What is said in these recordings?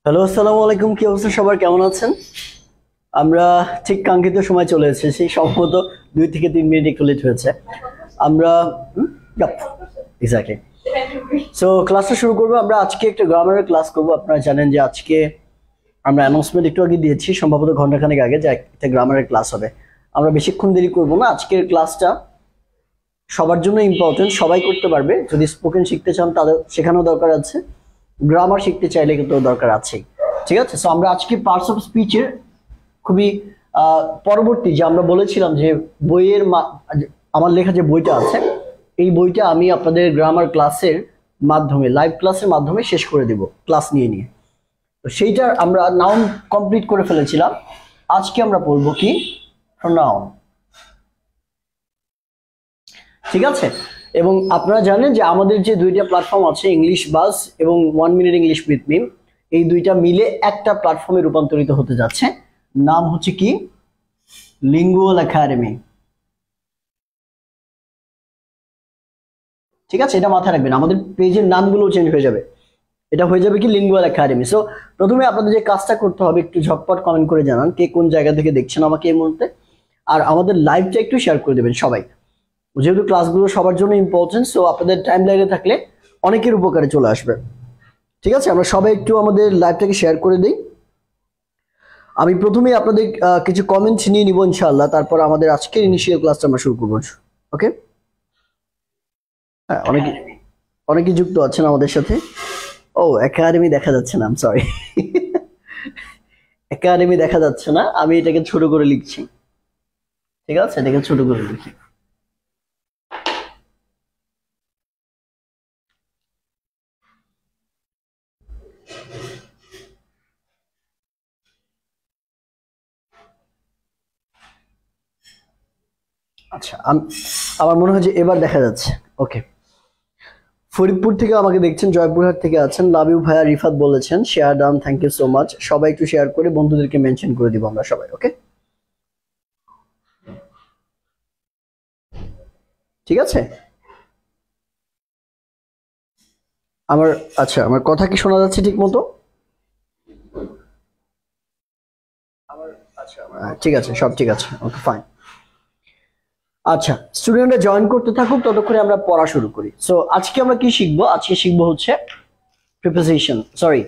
Hello, আসসালামু আলাইকুম। কি অবস্থা সবার, কেমন আছেন? আমরা ঠিক কাঙ্ক্ষিত সময় চলে এসেছি, সম্ভবত 2 থেকে 3 মিনিট একটু লেট হয়েছে। আমরা এক্স্যাক্টলি সো ক্লাসটা শুরু করবো। আমরা আজকে একটা গ্রামারের ক্লাস করবো। আপনারা জানেন যে আজকে আমরা অ্যানাউন্সমেন্ট একটু আগে দিয়েছি, সম্ভবত ঘন্টাখানেক আগে, যে একটা গ্রামারের ক্লাস হবে। আমরা বেশিক্ষণ দেরি করবো না। আজকের ক্লাসটা সবার জন্য ইম্পর্টেন্ট, সবাই করতে পারবে। যদি স্পোকেন শিখতে চান তাদের শেখানো দরকার আছে, গ্রামার শিখতে চাইলে কিন্তু দরকার আছেই। ঠিক আছে, সো আমরা আজকে পার্টস অফ স্পিচের খুবই পরবর্তী, যে আমরা বলেছিলাম যে বইয়ের আমার লেখা যে বইটা আছে, এই বইটা আমি আপনাদের গ্রামার ক্লাসের মাধ্যমে, লাইভ ক্লাসের মাধ্যমে শেষ করে দেব, ক্লাস নিয়ে নিয়ে। তো সেইটার আমরা নাউন কমপ্লিট করে ফেলেছিলাম। আজকে আমরা বলবো কি, প্রোনাউন। ঠিক আছে, এবং আপনারা জানেন যে আমাদের যে 2টা প্ল্যাটফর্ম আছে, ইংলিশ বাস এবং 1 মিনিট ইংলিশ উইথ মি, এই 2টা মিলে একটা প্ল্যাটফর্মে রূপান্তরিত হতে যাচ্ছে। নাম হচ্ছে কি, লিঙ্গুয়াল একাডেমি। ঠিক আছে, এটা মাথায় রাখবেন, আমাদের পেজের নামগুলো চেঞ্জ হয়ে যাবে। এটা হয়ে যাবে কি, লিঙ্গুয়াল একাডেমি। সো প্রথমে আপনাদের যে কাজটা করতে হবে, একটু ঝটপট কমেন্ট করে জানান কে কোন জায়গা থেকে দেখছেন আমাকে এই মুহূর্তে, আর আমাদের লাইভটা একটু শেয়ার করে দেবেন সবাই, যেহেতু ক্লাসগুলো সবার জন্য ইম্পর্টেন্ট। সো আপনাদের টাইম লাইনে থাকলে অনেকের উপকারে চলে আসবে। ঠিক আছে, আমরা সবাই একটু আমাদের লাইভটাকে শেয়ার করে দিই। আমি প্রথমেই আপনাদের কিছু কমেন্টস নিয়ে নিব ইনশাআল্লাহ, তারপর আমাদের আজকের ইনিশিয়াল ক্লাসটা আমরা শুরু করবো। ওকে, হ্যাঁ, অনেকে যুক্ত আছেন আমাদের সাথে। ও, একাডেমি দেখা যাচ্ছে না, সরি, একাডেমি দেখা যাচ্ছে না, আমি এটাকে ছোট করে লিখছি। ঠিক আছে, এটাকে ছোট করে লিখি। আচ্ছা, আমার মনে হয় যে এবার দেখা যাচ্ছে। ওকে, ফরিদপুর থেকে আমাকে দেখছেন, জয়পুরহাট থেকে আছেন, লাভ ইউ ভাইয়া, রিফাত বলেছেন share done, thank you so much. সবাই একটু শেয়ার করে বন্ধুদেরকে মেনশন করে দিব আমরা সবাই। ওকে, ঠিক আছে। আচ্ছা, আমার কথা কি শোনা যাচ্ছে ঠিক মতো? আচ্ছা, ঠিক আছে, সব ঠিক আছে। ওকে, ফাইন। আচ্ছা, স্টুডেন্টরা জয়েন করতে থাকুক, ততক্ষণে আমরা পড়া শুরু করি। সো আজকে আমরা কি শিখবো? আজকে শিখবো হচ্ছে preposition, sorry,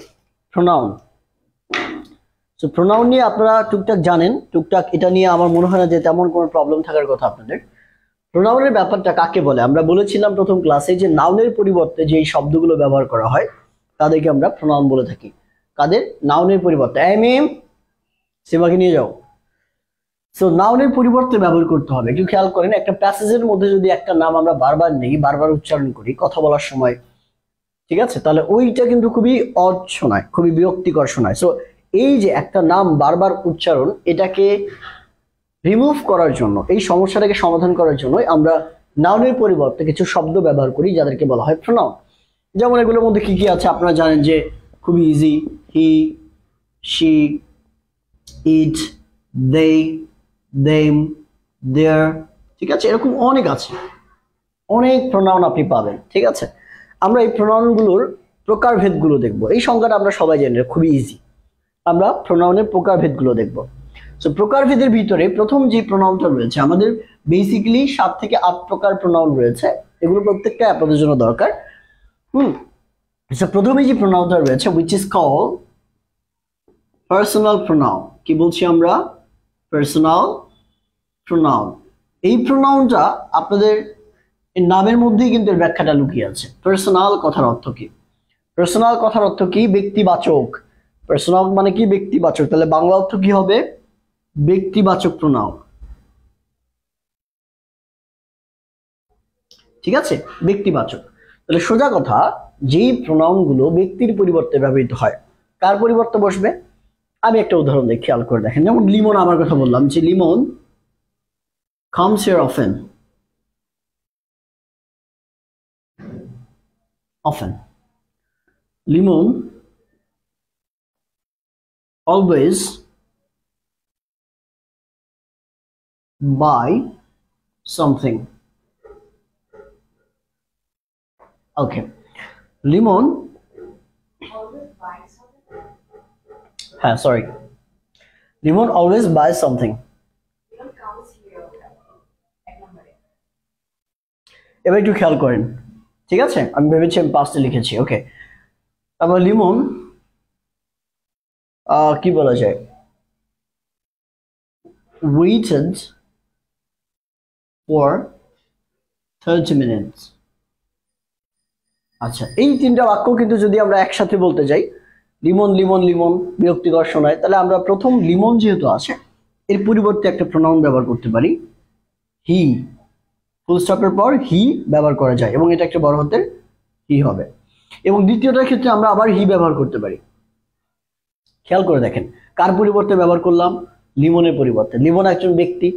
pronoun. So pronoun নিয়ে আপনারা টুকটাক জানেন, টুকটাক এটা নিয়ে আমার মনে হয় না যে তেমন কোনো প্রবলেম থাকার কথা আপনাদের। প্রোনাউনের ব্যাপারটা কাকে বলে? আমরা বলেছিলাম প্রথম ক্লাসে যে নাউনের পরিবর্তে যে শব্দগুলো ব্যবহার করা হয় তাদেরকে আমরা প্রোনাউন বলে থাকি। কাদের? নাউনের পরিবর্তে। সিমাকে নিয়ে যাও। সো নাউনের পরিবর্তে ব্যবহার করতে হবে। একটু খেয়াল করেন, একটা প্যাসেজের মধ্যে যদি একটা নাম আমরা বারবার নেই, বারবার উচ্চারণ করি কথা বলার সময়, ঠিক আছে, তাহলে ওইটা কিন্তু খুবই অড শোনায়, খুবই বিরক্তিকর শোনায়। সো এই যে একটা নাম বারবার উচ্চারণ, এটাকে রিমুভ করার জন্য, এই সমস্যাটাকে সমাধান করার জন্য আমরা নাউনের পরিবর্তে কিছু শব্দ ব্যবহার করি যাদেরকে বলা হয় প্রোনাউন। যেমন এগুলোর মধ্যে কি কি আছে আপনারা জানেন যে খুবই easy, he, she, it, they, them, there. ঠিক আছে, এরকম অনেক আছে, অনেক প্রোনাউন আপনি পাবেন। ঠিক আছে, আমরা এই প্রোনাউনগুলোর প্রকারভেদগুলো দেখব। এই সংখ্যাটা আমরা সবাই জানি, খুবই ইজি। আমরা প্রোনাউনের প্রকারভেদগুলো দেখব। সো প্রকারভেদের ভিতরে প্রথম যে প্রোনাউনটা রয়েছে, আমাদের বেসিক্যালি 7 থেকে 8 প্রকার প্রোনাউন রয়েছে, এগুলো প্রত্যেকটা আপনাদের জন্য দরকার। সো প্রথমে যে প্রোনাউনটা রয়েছে, which is called personal pronoun. কি বলছি আমরা? Personal pronoun. এই প্রোনাউনটা আপনাদের নামের মধ্যেই কিন্তু এর ব্যাখ্যাটা লুকিয়ে আছে। পার্সোনাল কথার অর্থ কি? পার্সোনাল কথার অর্থ কি? ব্যক্তিবাচক। পার্সোনাল মানে কি? ব্যক্তিবাচক। তাহলে বাংলা অর্থ কি হবে? ব্যক্তিবাচক প্রোনাউন। ঠিক আছে, ব্যক্তিবাচক। তাহলে সোজা কথা, যেই প্রোনাউন গুলো ব্যক্তির পরিবর্তে ব্যবহৃত হয়, কার পরিবর্তে বসবে? আমি একটা উদাহরণ দিয়ে খেয়াল করে দেখেন। যেমন লিমন, আমার কথা বললাম যে Limon comes here often. Limon always buy something. Okay, Limon হ্যাঁ sorry, Limon always by something. এবার একটু খেয়াল করেন, ঠিক আছে, আমি ভেবেছি আমি পাঁচটা লিখেছি। ওকে, তারপর লিমন কি বলা যায়, waited for 30 minutes। আচ্ছা, এই তিনটা বাক্য কিন্তু যদি আমরা একসাথে বলতে যাই, লিমন লিমন লিমন বিরক্তিকর শোনায়, তাহলে আমরা প্রথম লিমন যেহেতু আছে এর পরিবর্তে একটা প্রোনাউন ব্যবহার করতে পারি, হি। ফুল স্টপের পর হি ব্যবহার করা যায় এবং এটা একটা বড় হাতের হি হবে। এবং দ্বিতীয়টার ক্ষেত্রে আমরা আবার হি ব্যবহার করতে পারি। খেয়াল করে দেখেন, কার পরিবর্তে ব্যবহার করলাম? লিমনের পরিবর্তে। লিমন একজন ব্যক্তি,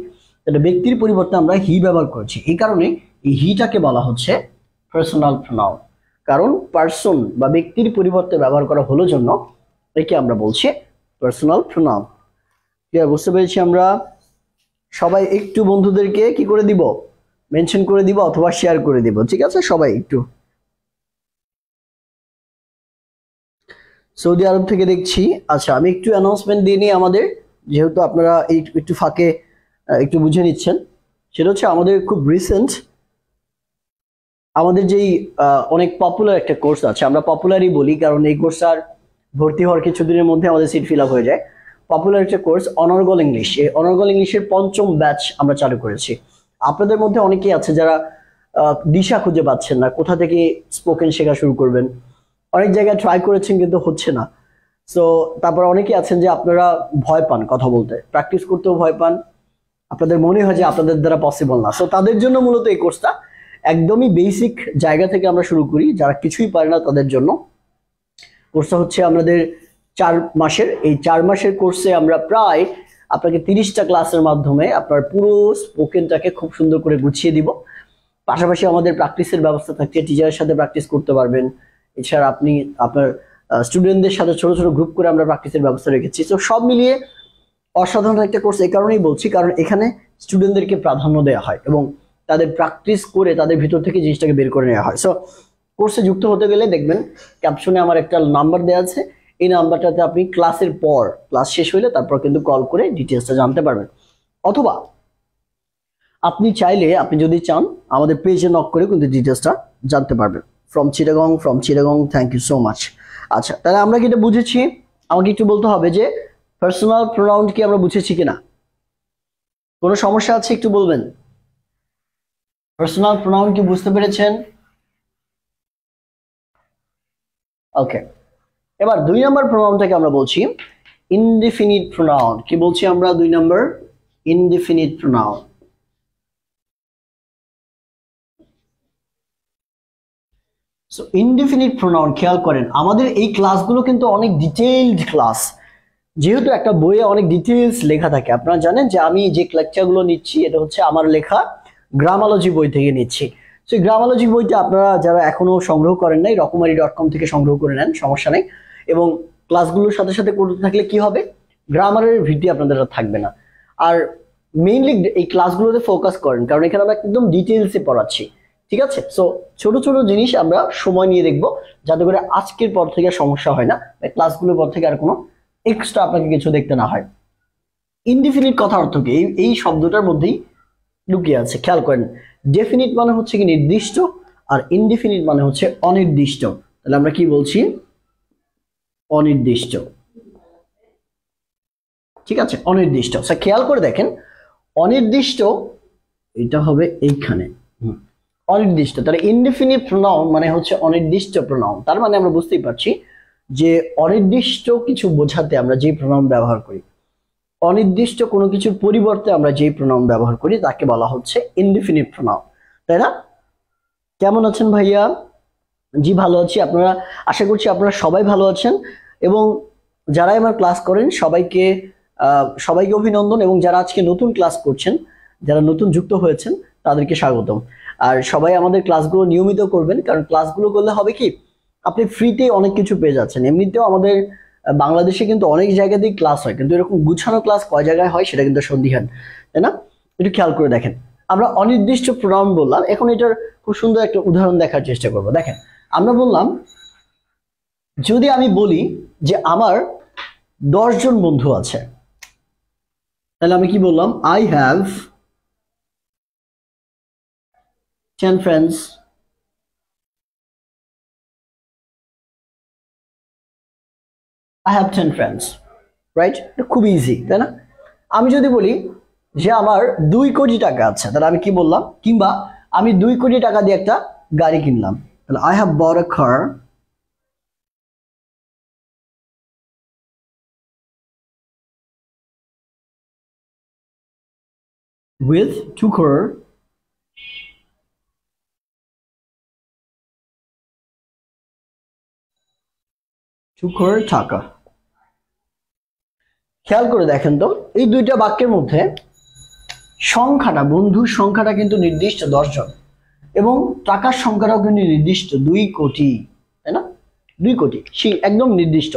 তাহলে ব্যক্তির পরিবর্তে আমরা হি ব্যবহার করছি। এই কারণে এই হিটাকে বলা হচ্ছে পার্সোনাল প্রোনাউন, কারণ পার্সন বা ব্যক্তির পরিবর্তে ব্যবহার করা হলো জন্য একে আমরা বলছি পার্সোনাল প্রোনাউন। ক্লিয়ার? বুঝতে পেরেছি আমরা? সবাই একটু বন্ধুদেরকে কি করে দিব, মেনশন করে দিব অথবা শেয়ার করে দিব, ঠিক আছে? সবাই একটু। সৌদি আরব থেকে দেখছি। আচ্ছা, আমি একটু অ্যানাউন্সমেন্ট দিয়ে নিই আমাদের, যেহেতু আপনারা এই একটু ফাঁকে একটু বুঝে নিচ্ছেন। সেটা হচ্ছে আমাদের খুব রিসেন্ট আমাদের যেই অনেক পপুলার একটা কোর্স আছে, আমরা পপুলারই বলি কারণ এই কোর্স আর ভর্তি হওয়ার কিছুদিনের মধ্যে আমাদের সিট ফিল আপ হয়ে যায়। পপুলার একটা কোর্স অনর্গল ইংলিশ, এই অনর্গল ইংলিশের 5ম ব্যাচ আমরা চালু করেছি। আপনাদের মধ্যে অনেকেই আছে যারা দিশা খুঁজে পাচ্ছেন না, কোথা থেকে স্পোকেন শেখা শুরু করবেন। অনেক জায়গায় ট্রাই করেছেন কিন্তু হচ্ছে না। সো তারপর অনেকেই আছেন যে আপনারা ভয় পান কথা বলতে, প্র্যাকটিস করতেও ভয় পান, আপনাদের মনে হয় যে আপনাদের দ্বারা পসিবল না। সো তাদের জন্য মূলত এই কোর্সটা একদমই বেসিক জায়গা থেকে আমরা শুরু করি, যারা কিছুই পারে না তাদের জন্য। কোর্সটা হচ্ছে আমাদের 4 মাসের। এই 4 মাসের কোর্সে আমরা প্রায় আপনাকে 30টা ক্লাসের মাধ্যমে আপনার পুরো স্পোকেনটাকে খুব সুন্দর করে গুছিয়ে দিব। পাশাপাশি আমাদের প্র্যাকটিসের ব্যবস্থা থাকছে, টিচারের সাথে প্র্যাকটিস করতে পারবেন। এছাড়া আপনি আপনার স্টুডেন্টদের সাথে ছোট ছোট গ্রুপ করে আমরা প্র্যাকটিসের ব্যবস্থা রেখেছি। তো সব মিলিয়ে অসাধারণ একটা কোর্স এই কারণেই বলছি, কারণ এখানে স্টুডেন্টদেরকে প্রাধান্য দেওয়া হয় এবং তাদের প্র্যাকটিস করে তাদের ভিতর থেকে জিনিসটাকে বের করে নেওয়া হয়। সো কোর্সে যুক্ত হতে গেলে দেখবেন ক্যাপশনে আমার একটা নাম্বার দেওয়া আছে, এই নাম্বারটাতে আপনি ক্লাসের পর, ক্লাস শেষ হইলে তারপর কিন্তু কল করে ডিটেলসটা জানতে পারবেন। অথবা আপনি চাইলে, আপনি যদি চান, আমাদের পেজে নক করে কিন্তু ডিটেলসটা জানতে পারবেন। From Chittagong, thank you so much. আচ্ছা, তাহলে আমরা কি এটা বুঝেছি? আমাকে একটু বলতে হবে যে পার্সোনাল প্রোনাউন কি আমরা বুঝেছি কিনা, কোনো সমস্যা আছে একটু বলবেন। পার্সোনাল প্রোনাউন কি বুঝতে পেরেছেন? ওকে, এবার 2 নম্বর প্রোনাউনটাকে আমরা বলছি ইনডিফিনিট প্রোনাউন। কি বলছি আমরা? 2 নম্বর indefinite pronoun. So indefinite pronoun, খেয়াল করেন আমাদের এই ক্লাসগুলো কিন্তু অনেক ডিটেইলড ক্লাস, যেহেতু একটা বইয়ে অনেক ডিটেইলস লেখা থাকে। আপনারা জানেন যে আমি যে লেকচারগুলো নিচ্ছি এটা হচ্ছে আমার লেখা গ্রামালজি বই থেকে নিচ্ছি। সেই গ্রামালজি বইটা আপনারা যারা এখনো সংগ্রহ করেন নাই, রকমারি.com থেকে সংগ্রহ করে নেন, সমস্যা নেই। এবং ক্লাসগুলোর সাথে সাথে করতে থাকলে কি হবে, গ্রামারের ভীতি আপনাদের থাকবে না। আর মেইনলি এই ক্লাসগুলোতে ফোকাস করেন, কারণ এখানে আমরা একদম ডিটেইলসে পড়াচ্ছি, ঠিক আছে? সো ছোট ছোট জিনিস আমরা সময় নিয়ে দেখবো, যাতে করে আজকের পর থেকে সমস্যা হয় না, ক্লাসগুলোর পর থেকে আর কোনো এক্সট্রা আপনাকে কিছু দেখতে না হয়। ইনডিফিনিট কথা অর্থ কি? এই শব্দটার মধ্যেই লুকিয়ে আছে, খেয়াল করেন। ডেফিনিট মানে হচ্ছে কি নির্দিষ্ট, আর ইনডিফিনিট মানে হচ্ছে অনির্দিষ্ট। তাহলে আমরা কি বলছি? অনির্দিষ্ট, ঠিক আছে? অনির্দিষ্ট। খেয়াল করে দেখেন, অনির্দিষ্ট এটা হবে এইখানে, অনির্দিষ্ট। তাহলে ইনডিফিনিট প্রোনাউন মানে হচ্ছে অনির্দিষ্ট প্রোনাউন। তার মানে আমরা বুঝতেই পারছি যে অনির্দিষ্ট কিছু বোঝাতে আমরা যে প্রোনাউন ব্যবহার করি, অনির্দিষ্ট কোনো কিছুর পরিবর্তে আমরা যে প্রোনাউন ব্যবহার করি তাকে বলা হচ্ছে ইনডিফিনিট প্রোনাউন, তাই না? কেমন আছেন ভাইয়া? জি ভালো আছি। আপনারা, আশা করছি আপনারা সবাই ভালো আছেন। এবং যারাই আমার ক্লাস করেন সবাইকে অভিনন্দন, এবং যারা আজকে নতুন ক্লাস করছেন, যারা নতুন যুক্ত হয়েছেন তাদেরকে স্বাগতম। আর সবাই আমাদের ক্লাসগুলো নিয়মিত করবেন, কারণ ক্লাসগুলো করলে হবে কি, আপনি ফ্রিতে অনেক কিছু পেয়ে যাচ্ছেন। এমনিতেও আমাদের বাংলাদেশে কিন্তু অনেক জায়গাতেই ক্লাস হয়, কিন্তু এরকম গুছানো ক্লাস কয় জায়গায় হয় সেটা কিন্তু সন্দিহান, তাই না? একটু খেয়াল করে দেখেন, আমরা অনির্দিষ্ট প্রোনাউন বললাম, এখন এটার খুব সুন্দর একটা উদাহরণ দেখার চেষ্টা করব। দেখেন, আমরা বললাম, যদি আমি বলি যে আমার 10 জন বন্ধু আছে, তাহলে আমি কি বললাম? I have 10 friends. I have 10 friends. Right? খুব ইজি, তাই না? আমি যদি বলি যে আমার 2 কোটি টাকা আছে, তাহলে আমি কি বললাম? কিংবা আমি 2 কোটি টাকা দিয়ে একটা গাড়ি কিনলাম, তাহলে I have bought a car with 2 crore টাকা। খেয়াল করে দেখেন তো, এই দুইটা বাক্যের মধ্যে সংখ্যাটা, বন্ধুর সংখ্যাটা কিন্তু নির্দিষ্ট 10 জন, এবং টাকার সংখ্যাটাও কিন্তু নির্দিষ্ট 2 কোটি, তাই না? 2 কোটি একদম নির্দিষ্ট।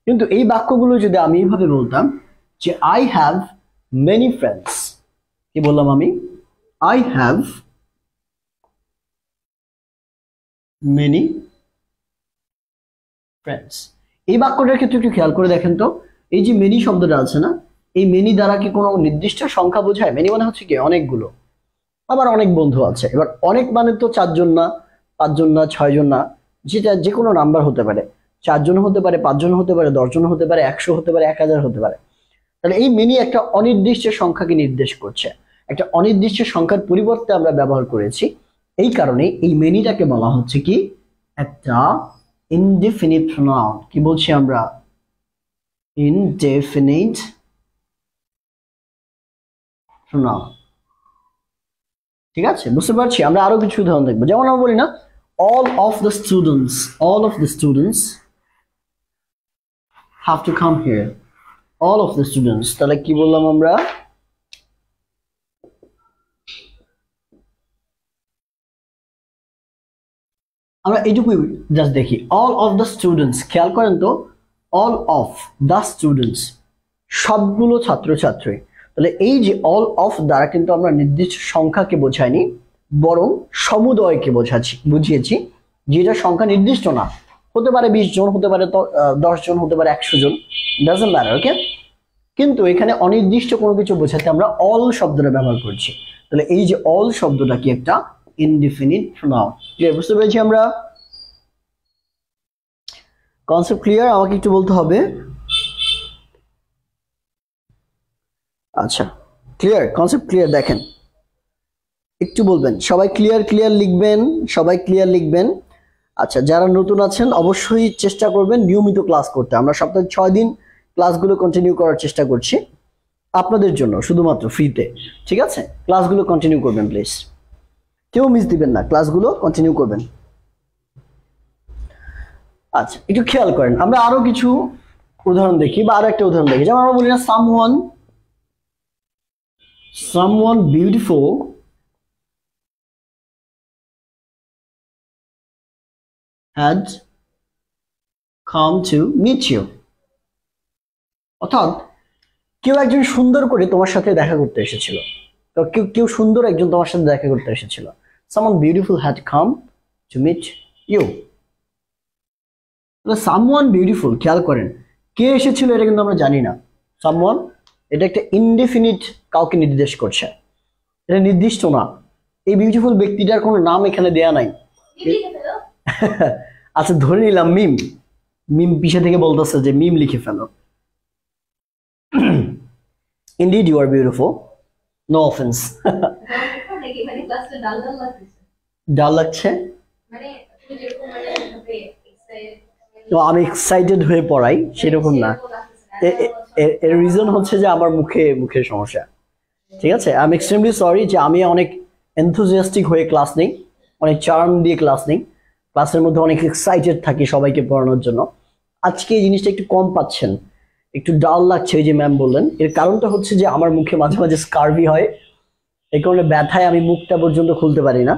কিন্তু এই বাক্যগুলো যদি আমি এইভাবে বলতাম যে I have many friends, কি বললাম আমি? I have many friends। এই বাক্যটার ক্ষেত্রে একটু খেয়াল করে দেখেন তো, এই যে মেনি শব্দটা আছে না, এই মেনি দ্বারা কি কোনো নির্দিষ্ট সংখ্যা বোঝায়? মেনি মানে হচ্ছে কি অনেকগুলো, আবার অনেক বন্ধু আছে। এবার অনেক মানে তো 4 জন না, 5 জন না, 6 জন না, যেটা যে কোনো নাম্বার হতে পারে। 4 জন হতে পারে, 5 জন হতে পারে, 10 জন হতে পারে, 100 হতে পারে, 1000 হতে পারে। তাহলে এই মেনি একটা অনির্দিষ্ট সংখ্যাকে নির্দেশ করছে, একটা অনির্দিষ্ট সংখ্যার পরিবর্তে আমরা ব্যবহার করেছি। এই কারণে এই মেনিটাকে বলা হচ্ছে কি একটা ইনডেফিনিট প্রোনাউন। কি বলছি আমরা? Indefinite pronoun. ঠিক আছে, বুঝতে পারছি? আমরা আরো কিছু উদাহরণ দেখবো। যেমন আমরা বলি না all of the students have to come here, all of the students, তাহলে কি বললাম আমরা? আমরা এইটুকুই জাস্ট দেখি, all of the students। খেয়াল করেন তো, all of the students সবগুলো ছাত্রছাত্রী। তাহলে এই যে all of দ্বারা কিন্তু আমরা নির্দিষ্ট সংখ্যাকে বোঝাইনি, বরং সমুদয়কে বুঝিয়েছি, যেটা সংখ্যা নির্দিষ্ট না। হতে পারে 20 জন, হতে পারে 10 জন, হতে পারে 100 জন, ডাজন্ট ম্যাটার, ওকে? কিন্তু এখানে অনির্দিষ্ট কোনো কিছু বোঝাতে আমরা all শব্দটা ব্যবহার করছি। তাহলে এই যে all শব্দটা কি একটা ইনডিফিনিট প্রোনাউন। ক্লিয়ার? বুঝতে পেরেছি আমরা? Concept clear? আমাকে একটু বলতে হবে। আচ্ছা, ক্লিয়ার? Concept clear? দেখেন, একটু বলবেন সবাই ক্লিয়ার লিখবেন, সবাই ক্লিয়ার লিখবেন। আচ্ছা, যারা নতুন আছেন অবশ্যই চেষ্টা করবেন নিয়মিত ক্লাস করতে। আমরা সপ্তাহে 6 দিন ক্লাসগুলো কন্টিনিউ করার চেষ্টা করছি আপনাদের জন্য, শুধুমাত্র ফ্রিতে। ঠিক আছে, ক্লাসগুলো কন্টিনিউ করবেন প্লিজ, কেউ মিস দিবেন না, ক্লাসগুলো কন্টিনিউ করবেন। আচ্ছা, একটু খেয়াল করেন, আমরা আরো কিছু উদাহরণ দেখি, বা আরো একটা উদাহরণ দেখি। যেমন আমরা বলি না someone beautiful had come to meet you, অর্থাৎ কেউ একজন সুন্দর করে তোমার সাথে দেখা করতে এসেছিল। তো কেউ সুন্দর একজন তোমার সাথে দেখা করতে এসেছিল। someone beautiful had come to meet you। someone beautiful, খেয়াল করেন কে এসেছিল এটা কিন্তু আমরা জানি না। someone এটা একটা ইনডেফিনিট কাউকে নির্দেশ করছে, এটা নির্দিষ্ট না। এই বিউটিফুল ব্যক্তিটার কোনো নাম এখানে দেয়া নাই। আচ্ছা, ধরে নিলাম মিম পিছে থেকে বলতেছে যে মিম লিখে ফেলো। Indeed you are beautiful, no offense। ডাল লাগছে তো আমি এক্সাইটেড হয়ে পড়াই সেরকম না, এর রিজন হচ্ছে যে আমার মুখের সমস্যা। ঠিক আছে, আই এম এক্সট্রিমলি সরি যে আমি অনেক এনথুজিয়াস্টিক হয়ে ক্লাস নেই, অনেক চার্ম দিয়ে ক্লাস নেই, ক্লাসের মধ্যে অনেক এক্সাইটেড থাকি সবাইকে পড়ানোর জন্য। আজকে এই জিনিসটা একটু কম পাচ্ছেন, একটু ডাল লাগছে, ওই যে ম্যাম বললেন। এর কারণটা হচ্ছে যে আমার মুখে মাঝে মাঝে স্কার্ভি হয়, এই কারণে ব্যথায় আমি মুখটা পর্যন্ত খুলতে পারি না।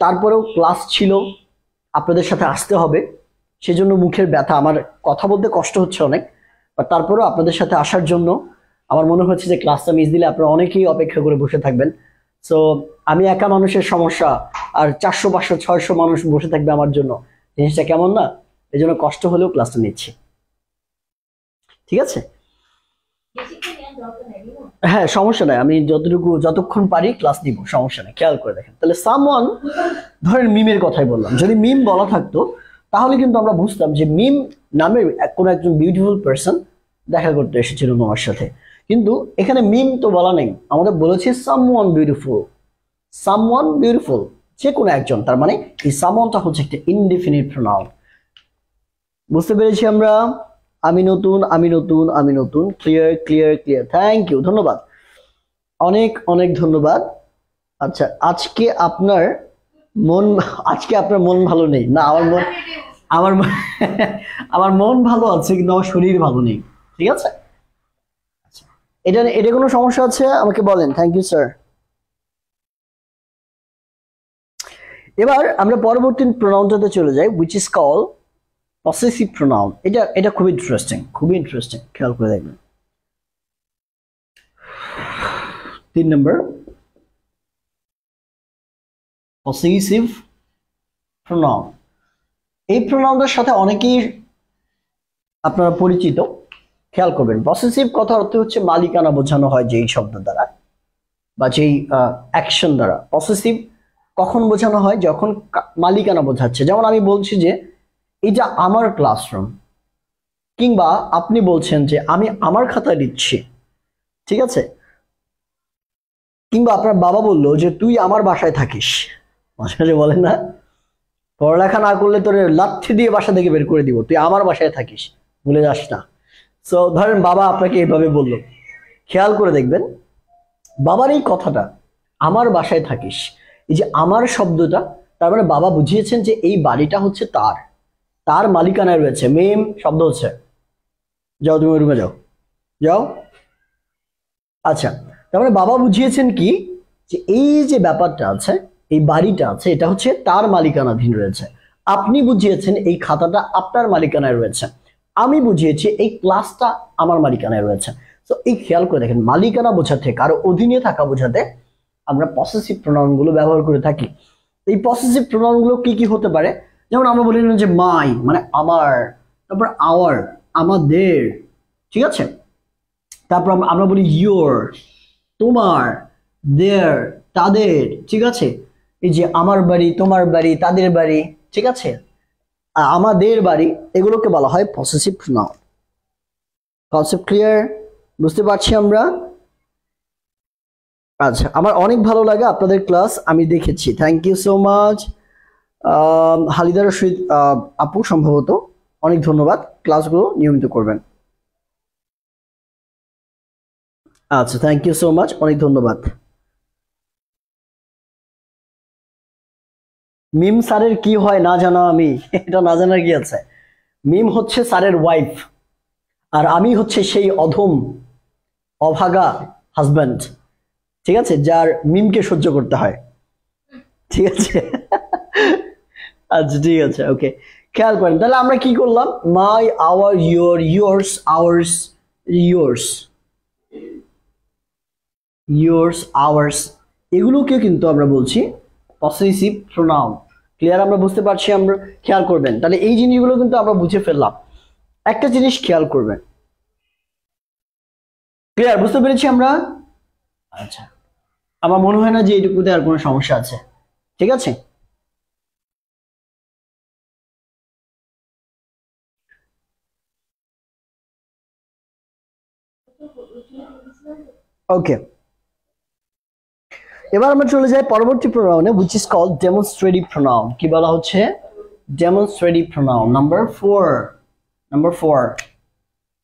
তারপরেও ক্লাস ছিল, আপনাদের সাথে আসতে হবে, সেজন্য মুখের ব্যথা, আমার কথা বলতে কষ্ট হচ্ছে অনেক। বাট তারপরেও আপনাদের সাথে আসার জন্য আমার মনে হচ্ছে যে ক্লাসটা মিস দিলে আপনারা অনেকেই অপেক্ষা করে বসে থাকবেন। সো আমি একা মানুষের সমস্যা, আর 400 500 600 মানুষ বসে থাকবে আমার জন্য, জিনিসটা কেমন না? এই জন্য কষ্ট হলেও ক্লাসটা নিচ্ছি। ঠিক আছে? হ্যাঁ, সমস্যা নাই, আমি যতক্ষণ পারি ক্লাস নিব, সমস্যা নাই। খেয়াল করে দেখেন, তাহলে সামওয়ান, ধরেন মিমের কথাই বললাম, যদি মিম বলা থাকতো তাহলে কিন্তু আমরা বুঝতাম যে মিম নামের কোনো একজন বিউটিফুল পারসন দেখা করতে এসেছিল তোমার সাথে, কিন্তু এখানে মিম তো বলা নেই, আমাদের বলেছে সামওয়ান বিউটিফুল, সামওয়ান বিউটিফুল, যে কোনো একজন। তার মানে এই সামওয়ানটা হচ্ছে একটা ইনডেফিনিট প্রোনাউন। বুঝতে পেরেছি আমরা? আমি নতুন, আমি নতুন, আমি নতুন। Clear clear clear, thank you, ধন্যবাদ, অনেক অনেক ধন্যবাদ। আচ্ছা, আজকে আপনার মন ভালো নেই না? আমার আমার মন ভালো আছে, কিন্তু আমার শরীর ভালো নেই, ঠিক আছে? আচ্ছা, এটা কোনো সমস্যা আছে আমাকে বলেন। Thank you sir. এবার আমরা পরবর্তী প্রোনাউনটাতে চলে যাই, which is called possessive pronoun। এটা খুবই ইন্টারেস্টিং, খেয়াল করে দেখবেন। 3 নম্বর, possessive pronoun। এই প্রোনাউনটার সাথে অনেকেই আপনারা পরিচিত, খেয়াল করবেন। পসেসিভ কথা অর্থ হচ্ছে মালিকানা বোঝানো হয় যেই শব্দ দ্বারা বা যেই অ্যাকশন দ্বারা। পসেসিভ কখন বোঝানো হয়? যখন মালিকানা বোঝাচ্ছে। যেমন আমি বলছি যে এটা আমার ক্লাসরুম, কিংবা আপনি বলছেন যে আমি আমার খাতায় দিচ্ছি, ঠিক আছে? কিংবা আপনার বাবা বললো যে তুই আমার বাসায় থাকিস। মাঝে মাঝে বলেন না, পড়ালেখা না করলে তোর লাথি দিয়ে বাসা থেকে বের করে দিব, তুই আমার বাসায় থাকিস, ভুলে যাস না। সো ধরেন বাবা আপনাকে এইভাবে বললো, খেয়াল করে দেখবেন বাবার এই কথাটা, আমার বাসায় থাকিস, এই যে আমার শব্দটা, তার মানে বাবা বুঝিয়েছেন যে এই বাড়িটা হচ্ছে তার মালিকানায় রয়েছে। মেম শব্দ হচ্ছে, যাও তুমি রুমে যাও, যাও। আচ্ছা, তার মানে বাবা বুঝিয়েছেন কি, যে এই যে ব্যাপারটা আছে, এই বাড়িটা আছে, এটা হচ্ছে তার মালিকানাধীন রয়েছে। আপনি বুঝিয়েছেন এই খাতাটা আপনার মালিকানায় রয়েছে। আমি বুঝিয়েছি এই ক্লাসটা আমার মালিকানায় রয়েছে। তো এই খেয়াল করে দেখেন, মালিকানা বোঝাতে, কারো অধীনে থাকা বোঝাতে আমরা পসেসিভ প্রোনাউন গুলো ব্যবহার করে থাকি। এই পসেসিভ প্রোনাউন গুলো কি কি হতে পারে? যেমন আমরা বলি না যে মাই মানে আমার, তারপর আওয়ার আমাদের, ঠিক আছে? তারপর আমরা বলি ইয়োর তোমার, দেয়ার তাদের, ঠিক আছে? এই যে আমার বাড়ি, তোমার বাড়ি, তাদের বাড়ি, ঠিক আছে? আমাদের বাড়ি, এগুলোকে বলা হয় পসেসিভ প্রোনাউন। Concept clear? বুঝতে পারছি আমরা? আচ্ছা, আমার অনেক ভালো লাগে আপনাদের ক্লাস, আমি দেখেছি, thank you so much. Halida Rashid আপু সম্ভবত, অনেক ধন্যবাদ, ক্লাসগুলো নিয়মিত করবেন। আচ্ছা, থ্যাংক ইউ সো মাচ, অনেক ধন্যবাদ। মিম স্যারের কি হয় না জানা আমি? এটা না জানার কি আছে? মিম হচ্ছে স্যারের ওয়াইফ, আর আমি হচ্ছে সেই অধম অভাগা হাজব্যান্ড, ঠিক আছে, যার মিমকে সহ্য করতে হয়, ঠিক আছে? আচ্ছা, ঠিক আছে, ওকে, খেয়াল করেন। তাহলে আমরা কি করলাম? My, our, your, yours, ours, yours, yours, ours, এগুলোকে কিন্তু আমরা বলছি পসেসিভ প্রোনাউন। ক্লিয়ার? আমরা বুঝতে পারছি? আমরা খেয়াল করবেন, তাহলে এই জিনিসগুলো কিন্তু আমরা বুঝে ফেললাম। একটা জিনিস খেয়াল করবেন, ক্লিয়ার? বুঝতে পেরেছি আমরা? আচ্ছা, আমার মনে হয় না যে এইটুকুতে আর কোনো সমস্যা আছে, ঠিক আছে? ওকে, এবার আমরা চলে যাই পরবর্তী প্রোনাউনে, which is called demonstrative pronoun। কি বলা হচ্ছে? demonstrative pronoun number 4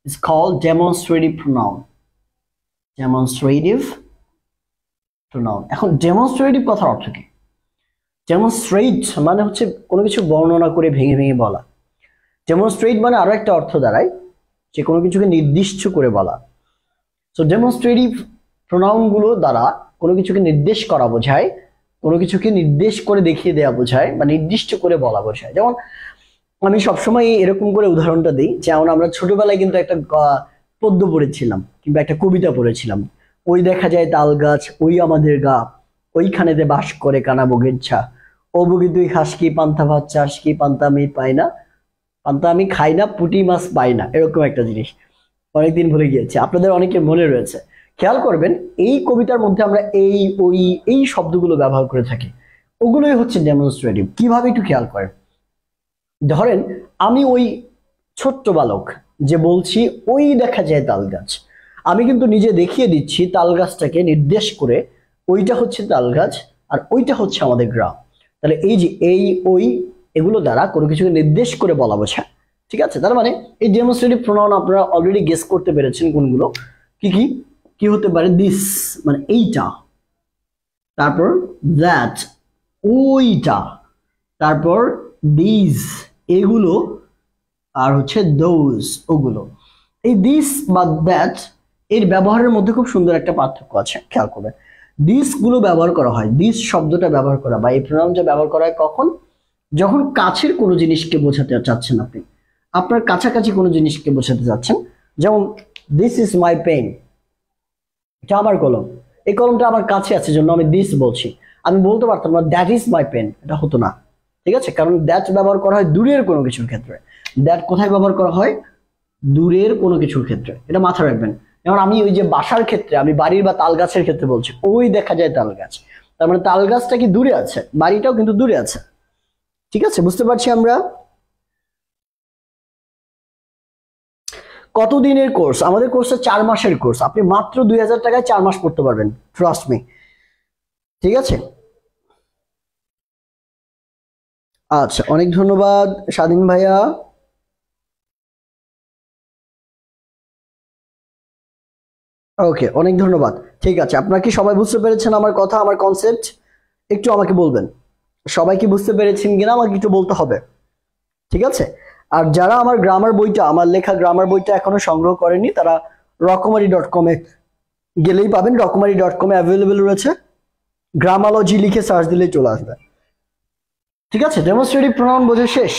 is called demonstrative pronoun। demonstrative pronoun। এখন demonstrative কথার অর্থ কি? demonstrate মানে হচ্ছে কোনো কিছু বর্ণনা করে ভেঙে ভেঙে বলা। demonstrate মানে আরো একটা অর্থ দাঁড়ায় যে কোনো কিছুকে নির্দিষ্ট করে বলা। সো ডেমনস্ট্রেটিভ প্রোনাউন গুলো দ্বারা কোনো কিছুকে নির্দেশ করা বোঝায়, কোনো কিছুকে নির্দেশ করে দেখিয়ে দেওয়া বোঝায়, বা নির্দিষ্ট করে বলা বোঝায়। যেমন আমি সবসময় এরকম করে উদাহরণটা দিই, যেমন আমরা ছোটবেলায় কিন্তু একটা পদ্য পড়েছিলাম কিংবা একটা কবিতা পড়েছিলাম, ওই দেখা যায় তাল গাছ, ওই আমাদের গা, ওইখানেতে বাস করে কানা বগের ছা, ও বগি তুই খাস কি, পান্তা ভাত চাস কি, পান্তা আমি পাই না, পান্তা আমি খাই না, পুঁটি মাছ পাই না, এরকম একটা জিনিস। অনেকদিন ভুলে গিয়েছি, আপনাদের অনেকে মনে রয়েছে। খেয়াল করবেন এই কবিতার মধ্যে আমরা এই ওই এই শব্দগুলো ব্যবহার করে থাকি, ওগুলোই হচ্ছে ডেমনস্ট্রেটিভ। কিভাবে একটু খেয়াল করেন। ধরেন আমি ওই ছোট্ট বালক যে বলছি ওই দেখা যায় তাল গাছ, আমি কিন্তু নিজে দেখিয়ে দিচ্ছি তাল গাছটাকে নির্দেশ করে, ওইটা হচ্ছে তাল গাছ আর ওইটা হচ্ছে আমাদের গ্রাম। তাহলে এই যে এই ওই এগুলো দ্বারা কোনো কিছুকে নির্দেশ করে বলা বোঝা। ঠিক আছে, তার মানে এই ডেমনস্ট্রেটিভ প্রোনাউন আপনারা অলরেডি গেস করতে পেরেছেন কোনগুলো কি কি কি হতে পারে। দিস মানে এইটা, তারপর দ্যাট ওইটা, তারপর দিস এগুলো, আর হচ্ছে দোজ ওগুলো। এই দিস বা দ্যাট এর ব্যবহারের মধ্যে খুব সুন্দর একটা পার্থক্য আছে, খেয়াল করবেন। দিস গুলো ব্যবহার করা হয়, দিস শব্দটা ব্যবহার করা বা এই প্রোনাউনটা ব্যবহার করা হয় কখন, যখন কাছের কোনো জিনিসকে বোঝাতে চাচ্ছেন, আপনি আপনার কাছাকাছি কোনো জিনিসকে বোঝাতে চাচ্ছেন। যেমন দিস ইজ মাই পেন, এটা আমার কলম, এই কলমটা আমার কাছে আছে জন্য আমি দিস বলছি। আমি বলতে পারতাম না দ্যাট ইজ মাই পেন, এটা হতো না। ঠিক আছে, কারণ দ্যাট ব্যবহার করা হয় দূরের কোনো কিছুর ক্ষেত্রে। দ্যাট কোথায় ব্যবহার করা হয়, দূরের কোনো কিছুর ক্ষেত্রে, এটা মাথায় রাখবেন। যেমন আমি ওই যে বাসার ক্ষেত্রে, আমি বাড়ির বা তাল গাছের ক্ষেত্রে বলছি ওই দেখা যায় তাল গাছ, তার মানে তাল গাছটা কি দূরে আছে, বাড়িটাও কিন্তু দূরে আছে। ঠিক আছে, বুঝতে পারছি আমরা। কতদিনের কোর্স? আমাদের কোর্সটা 4 মাসের কোর্স, আপনি মাত্র 2000 টাকায় 4 মাস পড়তে পারবেন, ট্রাস্ট মি। ঠিক আছে, আচ্ছা অনেক ধন্যবাদ স্বাধীন ভাইয়া। ওকে, অনেক ধন্যবাদ। ঠিক আছে, আপনারা কি সবাই বুঝতে পেরেছেন আমার কথা, আমার কনসেপ্ট? একটু আমাকে বলবেন সবাই কি বুঝতে পেরেছেন কিনা, আমাকে একটু বলতে হবে। ঠিক আছে, আর যারা আমার গ্রামার বইটা, আমার লেখা গ্রামার বইটা এখনো সংগ্রহ করেনি, তারা রকমারি.com-এ গেলেই পাবেন। রকমারি.com-এ অ্যাভেলেবেল রয়েছে, গ্রামালজি লিখে সার্চ দিলেই চলে আসবে। ঠিক আছে, ডেমনস্ট্রেটিভ প্রোনাউন বোঝা শেষ।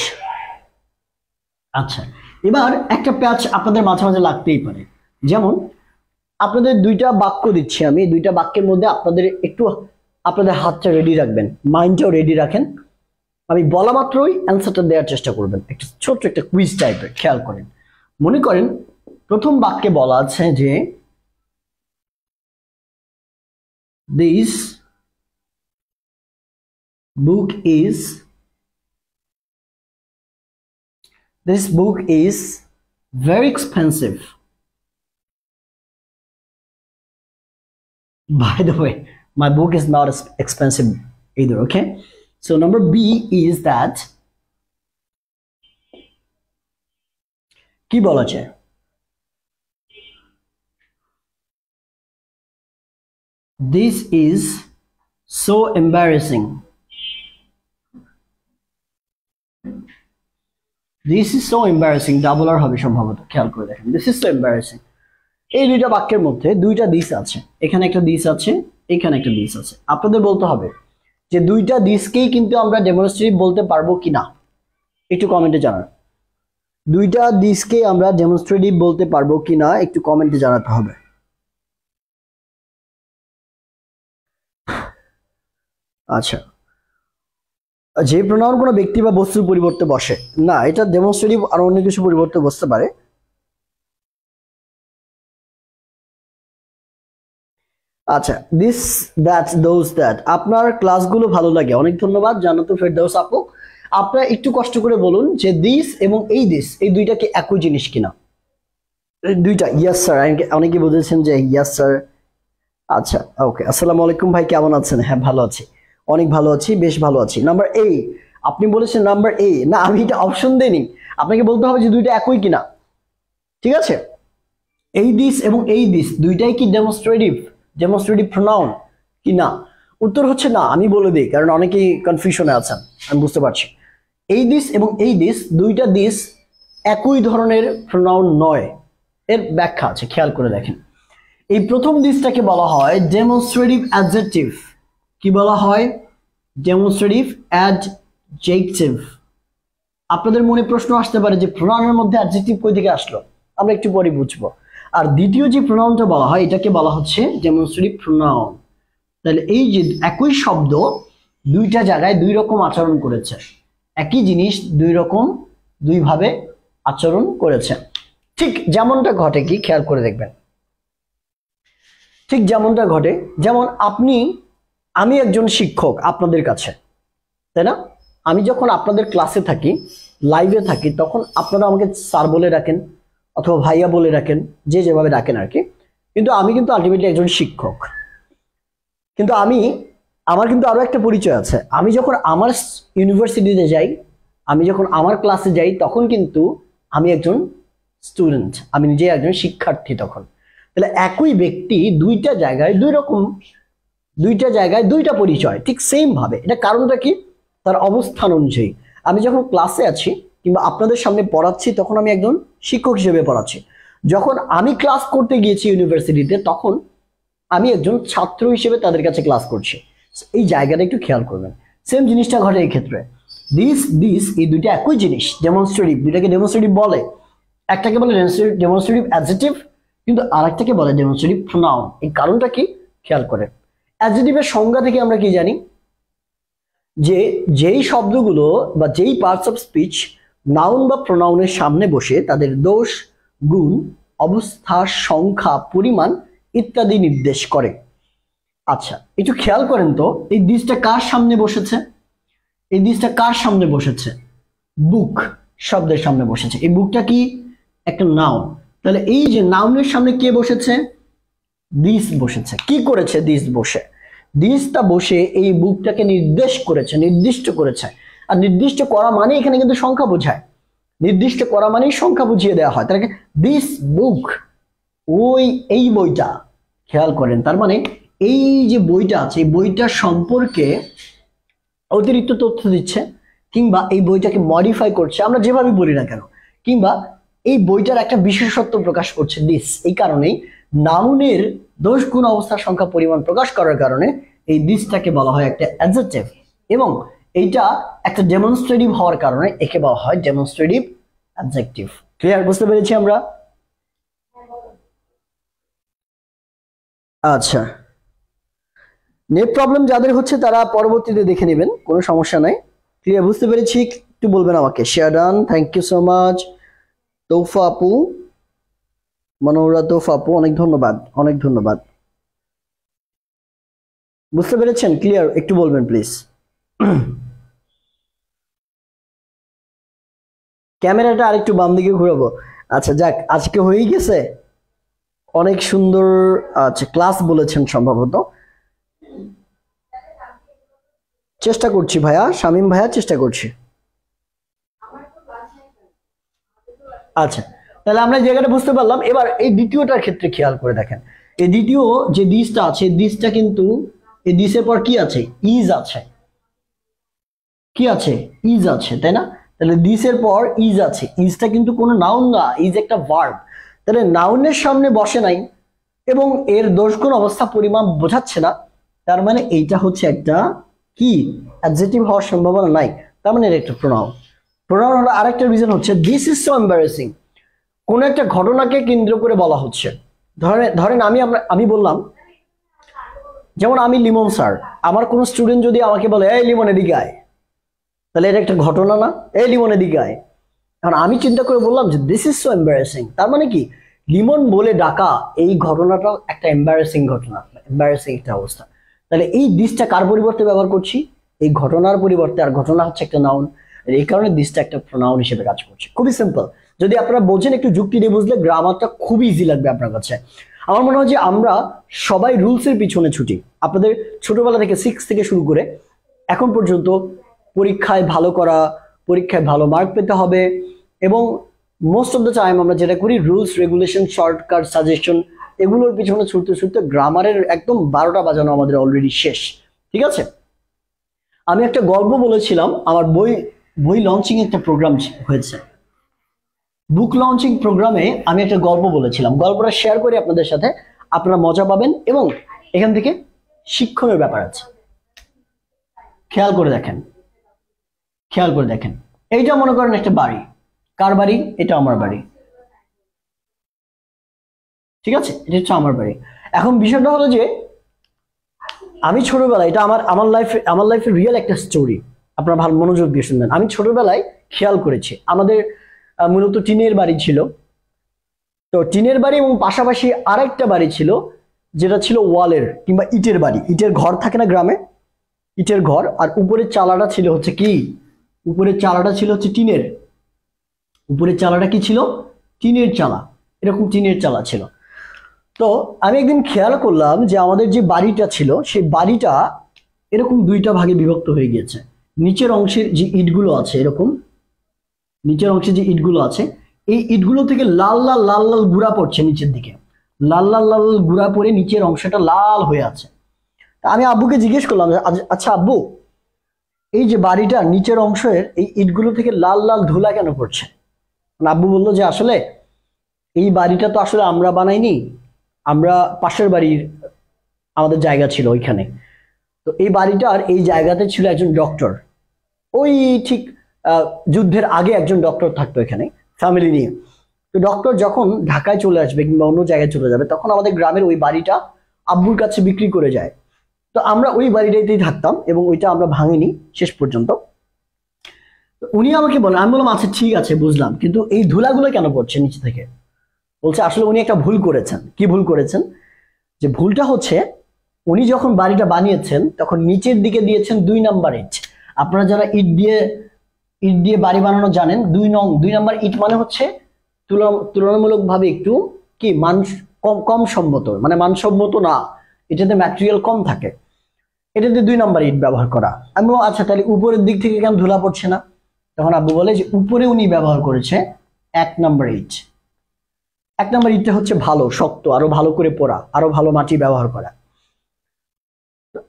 আচ্ছা, এবার একটা প্যাচ আপনাদের মাঝে মাঝে লাগতেই পারে। যেমন আপনাদের দুইটা বাক্য দিচ্ছি আমি, দুইটা বাক্যের মধ্যে আপনাদের একটু আপনাদের হাতটা রেডি রাখবেন, মাইন্ডটাও রেডি রাখেন। আমি বলা মাত্রই অ্যান্সারটা দেওয়ার চেষ্টা করবেন, একটা ছোট্ট একটা কুইজ টাইপের। খেয়াল করেন, মনে করেন প্রথম বাক্যে বলা আছে যে this book is very expensive. By the way, my book is not as expensive either, okay? So number B is that কি বলা যায়, this is so embarrassing. This is so embarrassing double আর হবে সম্ভবত, খেয়াল করে দেখেন। This is so embarrassing, এই দুইটা বাক্যের মধ্যে দুইটা দিস আছে, এখানে একটা দিস আছে, এখানে একটা দিস আছে। আপনাদের বলতে হবে যে দুইটা দিসকেই কিন্তু আমরা ডেমনস্ট্রেটিভ বলতে পারবো কিনা, একটু কমেন্টে জানান। দুইটা দিসকে আমরা ডেমনস্ট্রেটিভ বলতে পারবো কিনা একটু কমেন্টে জানাতে হবে। আচ্ছা, যে প্রোনাউন কোনো ব্যক্তি বা বস্তুর পরিবর্তে বসে না, এটা ডেমনস্ট্রেটিভ আর অন্য কিছু পরিবর্তে বসতে পারে। আচ্ছা, দিস দ্যাট দোজ দ্যাট। আপনার ক্লাসগুলো ভালো লাগে, অনেক ধন্যবাদ জান্নাতুল ফেরদৌস আপু। আপনারা একটু কষ্ট করে বলুন যে দিস এবং এই দিস এই দুইটা কি একই জিনিস কিনা। দুইটা, ইয়েস স্যার, অনেকে বলেছেন যে ইয়েস স্যার। আচ্ছা ওকে, আসসালামু আলাইকুম ভাই, কেমন আছেন? হ্যাঁ ভালো আছি, অনেক ভালো আছি, বেশ ভালো আছি। নাম্বার এ, আপনি বলেছেন নাম্বার এ, না আমি এটা অপশন দেইনি, আপনাকে বলতে হবে যে দুইটা একই কিনা। ঠিক আছে, এই দিস এবং এই দিস দুইটাই কি ডেমনস্ট্রেটিভ প্রোনাউন কি না? উত্তর হচ্ছে না, আমি বলে দিই, কারণ অনেকেই কনফিউশনে আছেন, আমি বুঝতে পারছি। এই দিস এবং এই দিস দুইটা দিস একই ধরনের প্রোনাউন নয়, এর ব্যাখ্যা আছে, খেয়াল করে দেখেন। এই প্রথম দিসটাকে বলা হয় ডেমনস্ট্রেটিভ অ্যাডজেক্টিভ। কি বলা হয়? Demonstrative adjective. আপনাদের মনে প্রশ্ন আসতে পারে যে প্রোনাউনের মধ্যে অ্যাডজেক্টিভ কই থেকে আসলো, আমরা একটু পরে বুঝবো। আর দ্বিতীয় যে প্রোনাউনটা বলা হয় এটাকে বলা হচ্ছে ডেমনস্ট্রেটিভ প্রোনাউন। তাহলে এই যে একই শব্দ দুইটা জায়গায় দুই রকম আচরণ করেছে, একই জিনিস দুই রকম দুইভাবে আচরণ করেছে। ঠিক যেমনটা ঘটে কি খেয়াল করে দেখবেন, ঠিক যেমনটা ঘটে, যেমন আমি একজন শিক্ষক আপনাদের কাছে, তাই না? আমি যখন আপনাদের ক্লাসে থাকি, লাইভে থাকি, তখন আপনারা আমাকে স্যার বলে ডাকেন অথবা ভাইয়া বলে ডাকেন, যে যেভাবে ডাকেন আর কি। কিন্তু আমি কিন্তু আলটিমেটলি একজন শিক্ষক। কিন্তু আমার কিন্তু আরো একটা পরিচয় আছে। আমি যখন আমার ইউনিভার্সিটিতে যাই, আমি যখন আমার ক্লাসে যাই, তখন কিন্তু আমি একজন স্টুডেন্ট, আমি নিজে একজন শিক্ষার্থী তখন। তাহলে একই ব্যক্তি দুইটা জায়গায় দুইটা পরিচয়, ঠিক সেম ভাবে। এটা কারণটা কি? তার অবস্থান অনুযায়ী। আমি যখন ক্লাসে আছি কিংবা আপনাদের সামনে পড়াচ্ছি, তখন আমি একজন শিক্ষক হিসেবে পড়াচ্ছি। যখন আমি ক্লাস করতে গিয়েছি ইউনিভার্সিটিতে, তখন আমি একজন ছাত্র হিসেবে তাদের কাছে ক্লাস করছি। এই জায়গাটা একটু খেয়াল করবেন। সেম জিনিসটা ঘটে এই ক্ষেত্রে। দিস এই দুইটা একই জিনিস, ডেমনস্ট্রেটিভ, দুইটাকে ডেমনস্ট্রেটিভ বলে। একটাকে বলে ডেমনস্ট্রেটিভ অ্যাডজেক্টিভ, কিন্তু আরেকটাকে বলে ডেমনস্ট্রেটিভ প্রোনাউন। এই কারণটা কি খেয়াল করেন। অ্যাডজেক্টিভের সংজ্ঞা থেকে আমরা কি জানি, যে যেই শব্দগুলো বা যেই পার্টস অফ স্পিচ নাউন বা প্রোনাউনের সামনে বসে তাদের দোষ, গুণ, অবস্থা, সংখ্যা, পরিমাণ ইত্যাদি নির্দেশ করে। আচ্ছা, একটু খেয়াল করেন তো, এই দিসটা কার সামনে বসেছে? এই দিসটা কার সামনে বসেছে? বুক শব্দের সামনে বসেছে। এই বুকটা কি একটা নাউন। তাহলে এই যে নাউনের সামনে কে বসেছে? দিস বসেছে। কি করেছে দিস বসে? দিসটা বসে এই বুকটাকে নির্দিষ্ট করেছে। আর নির্দিষ্ট করা মানে এখানে কিন্তু সংখ্যা বোঝায়। নির্দিষ্ট করা মানেই সংখ্যা বুঝিয়ে দেওয়া হয়। তাহলে দিস বুক, এই বইটা, খেয়াল করেন। তার মানে এই যে বইটা আছে, এই বইটার সম্পর্কে অতিরিক্ত তথ্য দিচ্ছে, কিংবা এই বইটাকে মডিফাই করছে, আমরা যেভাবে বলি না কেন, কিংবা এই বইটার একটা বিশেষত্ব প্রকাশ করছে দিস। এই কারণেই নাউনের দোষ, গুণ, অবস্থা, সংখ্যা, পরিমাণ প্রকাশ করার কারণে এই দিসটাকে বলা হয় একটা অ্যাডজেক্টিভ, এবং এইটা একটা ডেমনস্ট্রেটিভ হওয়ার কারণে একে বলা হয় ডেমনস্ট্রেটিভ অ্যাডজেক্টিভ। ক্লিয়ার? বুঝতে পেরেছি আমরা? আচ্ছা, নেট প্রবলেম যাদের হচ্ছে তারা পরবর্তীতে দেখে নেবেন, কোনো সমস্যা নাই। ক্লিয়ার? বুঝতে পেরেছি? একটু বলবেন আমাকে। Share done, thank you so much. Toufa আপু, মনোহরা তৌফা আপু, অনেক ধন্যবাদ, অনেক ধন্যবাদ। বুঝতে পেরেছেন? ক্লিয়ার? একটু বলবেন প্লিজ। ক্যামেরাটা আরেকটু বাম দিকে ঘুরাবো। আচ্ছা, যাক, আজকে হয়েই গেছে। অনেক সুন্দর। আচ্ছা, ক্লাস বলেছেন সম্ভবত। চেষ্টা করছি ভাইয়া, শামীম ভাইয়া, চেষ্টা করছি। আচ্ছা, তাহলে আমরা জায়গাটা বুঝতে পারলাম। এবার এই দ্বিতীয়টার ক্ষেত্রে খেয়াল করে দেখেন। এই দ্বিতীয় যে দিসটা আছে, দিসটা কিন্তু এই দিসের পর কি আছে? ইজ আছে। কি আছে? ইজ আছে, তাই না? তাহলে দিসের পর ইজ আছে। ইজটা কিন্তু কোনো নাউন না, ইজ একটা ভার্ব। তাহলে নাউনের সামনে বসে নাই এবং এর দোষ, গুণ, অবস্থা, পরিমাণ বোঝাচ্ছে না। তার মানে এইটা হচ্ছে একটা কি অ্যাডজেক্টিভ হওয়ার সম্ভাবনা নাই। তার মানে এটা একটা প্রোনাউন। প্রোনাউন হলো আরেকটা রিজন হচ্ছে দিস ইজ সো এম্বারেসিং। কোন একটা ঘটনাকে কেন্দ্র করে বলা হচ্ছে। ধরেন আমি বললাম, যেমন আমি লিমন স্যার, আমার কোন স্টুডেন্ট যদি আমাকে বলে এই লিমন এদিকে আয়, তাহলে এটা একটা ঘটনা না? এই লিমন এদিকে আয়। এখন আমি চিন্তা করে বললাম যে দিস ইজ সো এম্বারেসিং। তার মানে কি লিমন বলে ডাকা এই ঘটনাটাও একটা এম্বারেসিং ঘটনা, এম্বারেসিং একটা অবস্থা। তাহলে এই দিসটা কার পরিবর্তে ব্যবহার করছি? এই ঘটনার পরিবর্তে। আর ঘটনা হচ্ছে একটা নাউন, এই কারণে দিসটা একটা প্রোনাউন হিসেবে কাজ করছে। খুবই সিম্পল। যদি আপনারা বোঝেন, একটু যুক্তি দিয়ে বুঝলে গ্রামারটা খুবই ইজি লাগবে আপনার কাছে। আমার মনে হয় যে আমরা সবাই রুলসের পিছনে ছুটি। আপনাদের ছোটবেলা থেকে 6 থেকে শুরু করে এখন পর্যন্ত পরীক্ষায় ভালো করা, পরীক্ষায় ভালো মার্ক পেতে হবে, এবং মোস্ট অফ দ্য টাইম আমরা যেটা করি রুলস, রেগুলেশন, শর্টকাট, সাজেশন, এগুলোর পিছনে ছুটতে ছুটতে গ্রামারের একদম 12টা বাজানো আমাদের অলরেডি শেষ। ঠিক আছে? আমি একটা গল্প বলেছিলাম, আমার বই লঞ্চিং একটা প্রোগ্রাম হয়েছে, বুক লঞ্চিং প্রোগ্রামে আমি একটা গল্প বলেছিলাম। গল্পটা শেয়ার করি আপনাদের সাথে, আপনারা মজা পাবেন এবং এখান থেকে শিক্ষণের ব্যাপার আছে। খেয়াল করে দেখেন, খেয়াল করে দেখেন। এইটা মনে করেন একটা বাড়ি। কার বাড়ি? এটা আমার বাড়ি। ঠিক আছে? এটা হচ্ছে আমার বাড়ি। এখন বিষয়টা হলো যে আমি ছোটবেলায়, এটা আমার লাইফের রিয়েল একটা স্টোরি, আপনারা ভালো মনোযোগ দিয়ে শুনবেন। আমি ছোটবেলায় খেয়াল করেছি, আমাদের মূলত টিনের বাড়ি ছিল, তো টিনের বাড়ি এবং পাশাপাশি আরেকটা বাড়ি ছিল, যেটা ছিল ওয়ালের কিংবা ইটের বাড়ি। ইটের ঘর থাকে না গ্রামে, ইটের ঘর। আর উপরের চালাটা ছিল হচ্ছে কি, উপরের চালাটা ছিল হচ্ছে টিনের। উপরের চালাটা কি ছিল? টিনের চালা। এরকম টিনের চালা ছিল। তো আমি একদিন খেয়াল করলাম যে আমাদের যে বাড়িটা ছিল সেই বাড়িটা এরকম দুইটা ভাগে বিভক্ত হয়ে গিয়েছে। নিচের অংশের যে ইটগুলো আছে, এরকম নিচের অংশে যে ইটগুলো আছে, এই ইটগুলো থেকে লাল লাল লাল লাল গুঁড়া পড়ছে নিচের দিকে, লাল লাল লাল লাল গুঁড়া পড়ে নিচের অংশটা লাল হয়ে আছে। তা আমি আব্বুকে জিজ্ঞেস করলাম, আচ্ছা আব্বু, এই যে বাড়িটার নিচের অংশের এই ইটগুলো থেকে লাল লাল ধুলা কেন পড়ছে? আব্বু বললো যে আসলে এই বাড়িটা তো আসলে আমরা বানাইনি, আমরা পাশের বাড়ির আমাদের জায়গা ছিল ওইখানে। তো এই বাড়িটার এই জায়গাতে ছিল একজন ডক্টর। ওই ঠিক যুদ্ধের আগে একজন ডক্টর থাকতো এখানে ফ্যামিলি নিয়ে। তো ডক্টর যখন ঢাকায় চলে আসবে কিংবা অন্য জায়গায় চলে যাবে, তখন আমাদের গ্রামের ওই বাড়িটা আব্বুর কাছে বিক্রি করে যায়। তো আমরা ওই বাড়িটাতেই থাকতাম এবং ওইটা আমরা ভাঙিনি শেষ পর্যন্ত। উনি আমাকে বলেন, আমি বললাম আচ্ছা ঠিক আছে বুঝলাম, কিন্তু এই ধুলাগুলো কেন পড়ছে নিচে থেকে? বলছে আসলে উনি একটা ভুল করেছেন। কি ভুল করেছেন? যে ভুলটা হচ্ছে, উনি যখন বাড়িটা বানিয়েছেন তখন নিচের দিকে দিয়েছেন 2 নাম্বার ইট। আপনারা যারা ইট দিয়ে বাড়ি বানানো জানেন, 2 নাম্বার ইট মানে হচ্ছে তুলনামূলকভাবে একটু কি কম সম্মত, মানে মানসম্মত না, এটাতে ম্যাটেরিয়াল কম থাকে, এটাতে 2 নাম্বার ইট ব্যবহার করা। আমি বললাম আচ্ছা তাহলে উপরের দিক থেকে কেন ধুলা পড়ছে না? তখন আব্বু বলে যে উপরে উনি ব্যবহার করেছে 1 নাম্বার ইট। 1 নাম্বার ইটটা হচ্ছে ভালো, শক্ত, আরো ভালো করে পোড়া, আরো ভালো মাটি ব্যবহার করা।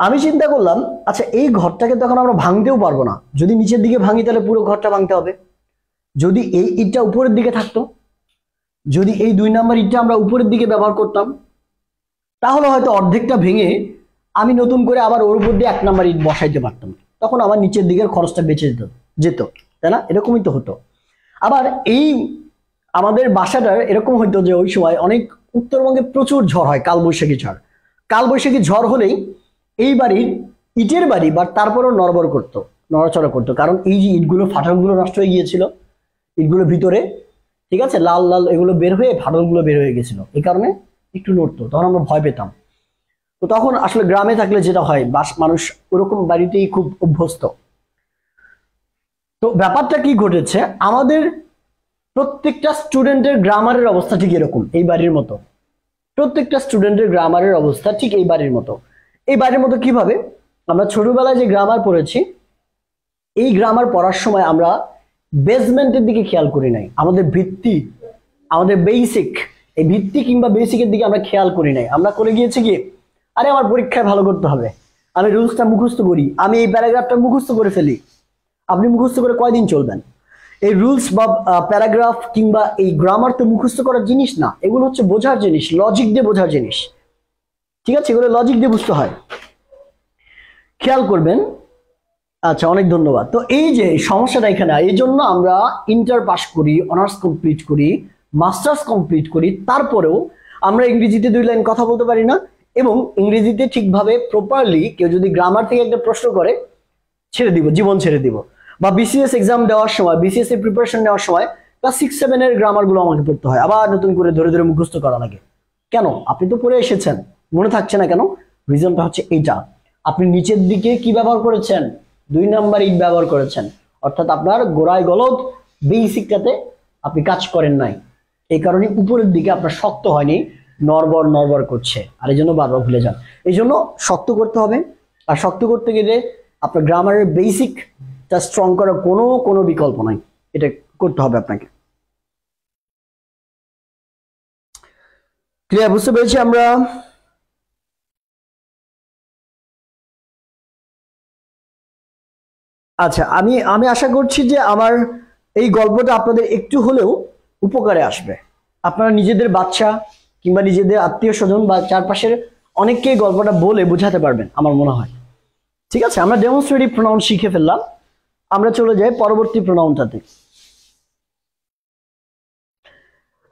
আমি চিন্তা করলাম আচ্ছা এই ঘরটাকে তখন আমরা ভাঙতেও পারবো না, যদি নিচের দিকে ভাঙি তাহলে পুরো ঘরটা ভাঙতে হবে। যদি এই ইটটা উপরের দিকে থাকতো, যদি এই 2 নাম্বার ইটটা আমরা উপরের দিকে ব্যবহার করতাম, তাহলে হয়তো অর্ধেকটা ভেঙে আমি নতুন করে আবার ওর উপর দিয়ে 1 নাম্বার ইট বসাইতে পারতাম, তখন আমার নিচের দিকের খরচটা বেঁচে যেত, তাই না? এরকমই তো হতো। আবার এই আমাদের বাসাটার এরকম হইতো যে ওই সময় অনেক উত্তরবঙ্গে প্রচুর ঝড় হয়, কালবৈশাখী ঝড়। কালবৈশাখী ঝড় হলেই এই বাড়ির ইটের বাড়ি বা তারপরও নড়াচড়া করতো, কারণ এই যে ইটগুলো ফাটলগুলো নষ্ট হয়ে গিয়েছিল, ইটগুলো ভিতরে ঠিক আছে লাল লাল এগুলো বের হয়ে ফাটলগুলো বের হয়ে গেছিল, এই কারণে একটু নড়তো, তখন আমরা ভয় পেতাম। তো তখন আসলে গ্রামে থাকলে যেটা হয়, মানুষ ওরকম বাড়িতেই খুব অভ্যস্ত। তো ব্যাপারটা কি ঘটেছে, আমাদের প্রত্যেকটা স্টুডেন্টের গ্রামারের অবস্থা ঠিক এরকম, এই বাড়ির মতো। প্রত্যেকটা স্টুডেন্টের গ্রামারের অবস্থা ঠিক এই বাড়ির মতো। এই বাড়ির মতো কিভাবে? আমরা ছোটবেলায় যে গ্রামার পড়েছি, এই গ্রামার পড়ার সময় আমরা বেসমেন্টের দিকে খেয়াল করি নাই, আমাদের ভিত্তি, আমাদের বেসিক, এই ভিত্তি কিংবা বেসিকের দিকে আমরা খেয়াল করি নাই। আমরা করে গিয়েছি কি, আরে আমার পরীক্ষায় ভালো করতে হবে, আমি রুলসটা মুখস্থ করি, আমি এই প্যারাগ্রাফটা মুখস্থ করে ফেলি। আপনি মুখস্থ করে কয়দিন চলবেন? এই রুলস বা প্যারাগ্রাফ কিংবা এই গ্রামার তো মুখস্থ করার জিনিস না, এগুলো হচ্ছে বোঝার জিনিস, লজিক দিয়ে বোঝার জিনিস, ঠিক আছে? এগুলো লজিক দিয়ে বুঝতে হয়, খেয়াল করবেন। আচ্ছা, অনেক ধন্যবাদ। তো এই যে সমস্যাটা এখানে, এই জন্য আমরা ইন্টার পাস করি, অনার্স কমপ্লিট করি, মাস্টার্স কমপ্লিট করি, তারপরেও আমরা ইংরেজিতে 2 লাইন কথা বলতে পারি না। এবং ইংরেজিতে ঠিকভাবে প্রপারলি কেউ যদি গ্রামার থেকে একটা প্রশ্ন করে, ছেড়ে দিব, জীবন ছেড়ে দিব। বা বিসিএস এক্সাম দেওয়ার সময়, বিসিএস এর প্রিপারেশন নেওয়ার সময় ক্লাস 6-7 এর গ্রামার গুলো আমাকে পড়তে হয়, আবার নতুন করে ধরে ধরে মুখস্থ করা লাগে। কেন? আপনি তো পড়ে এসেছেন, মনে থাকছে না কেন? রিজনটা হচ্ছে এইটা, আপনি নিচের দিকে কি ব্যবহার করেছেন? 2 নাম্বার ইট ব্যবহার করেছেন, অর্থাৎ আপনার গোড়ায় গলদ বেসিকটাতে আপনি কাজ করেন নাই, এই কারণে উপরের দিকে আপনার শক্ত হয়নি, নড়বড় করছে, আর এই জন্য বারবার ভুলে যান। এই জন্য শক্ত করতে হবে, আর শক্ত করতে গেলে আপনার গ্রামারের বেসিকটা স্ট্রং করার কোনো বিকল্প নাই, এটা করতে হবে আপনাকে। ক্লিয়ার? বুঝতে পেরেছি আমরা? আচ্ছা, আমি আশা করছি যে আমার এই গল্পটা আপনাদের একটু হলেও উপকারে আসবে। আপনারা নিজেদের বাচ্চা কিংবা নিজেদের আত্মীয় স্বজন বা চারপাশের অনেককে গল্পটা বলে বোঝাতে পারবেন আমার মনে হয়। ঠিক আছে, আমরা ডেমনস্ট্রেটিভ প্রোনাউন শিখে ফেললাম, আমরা চলে যাই পরবর্তী প্রোনাউনটাতে।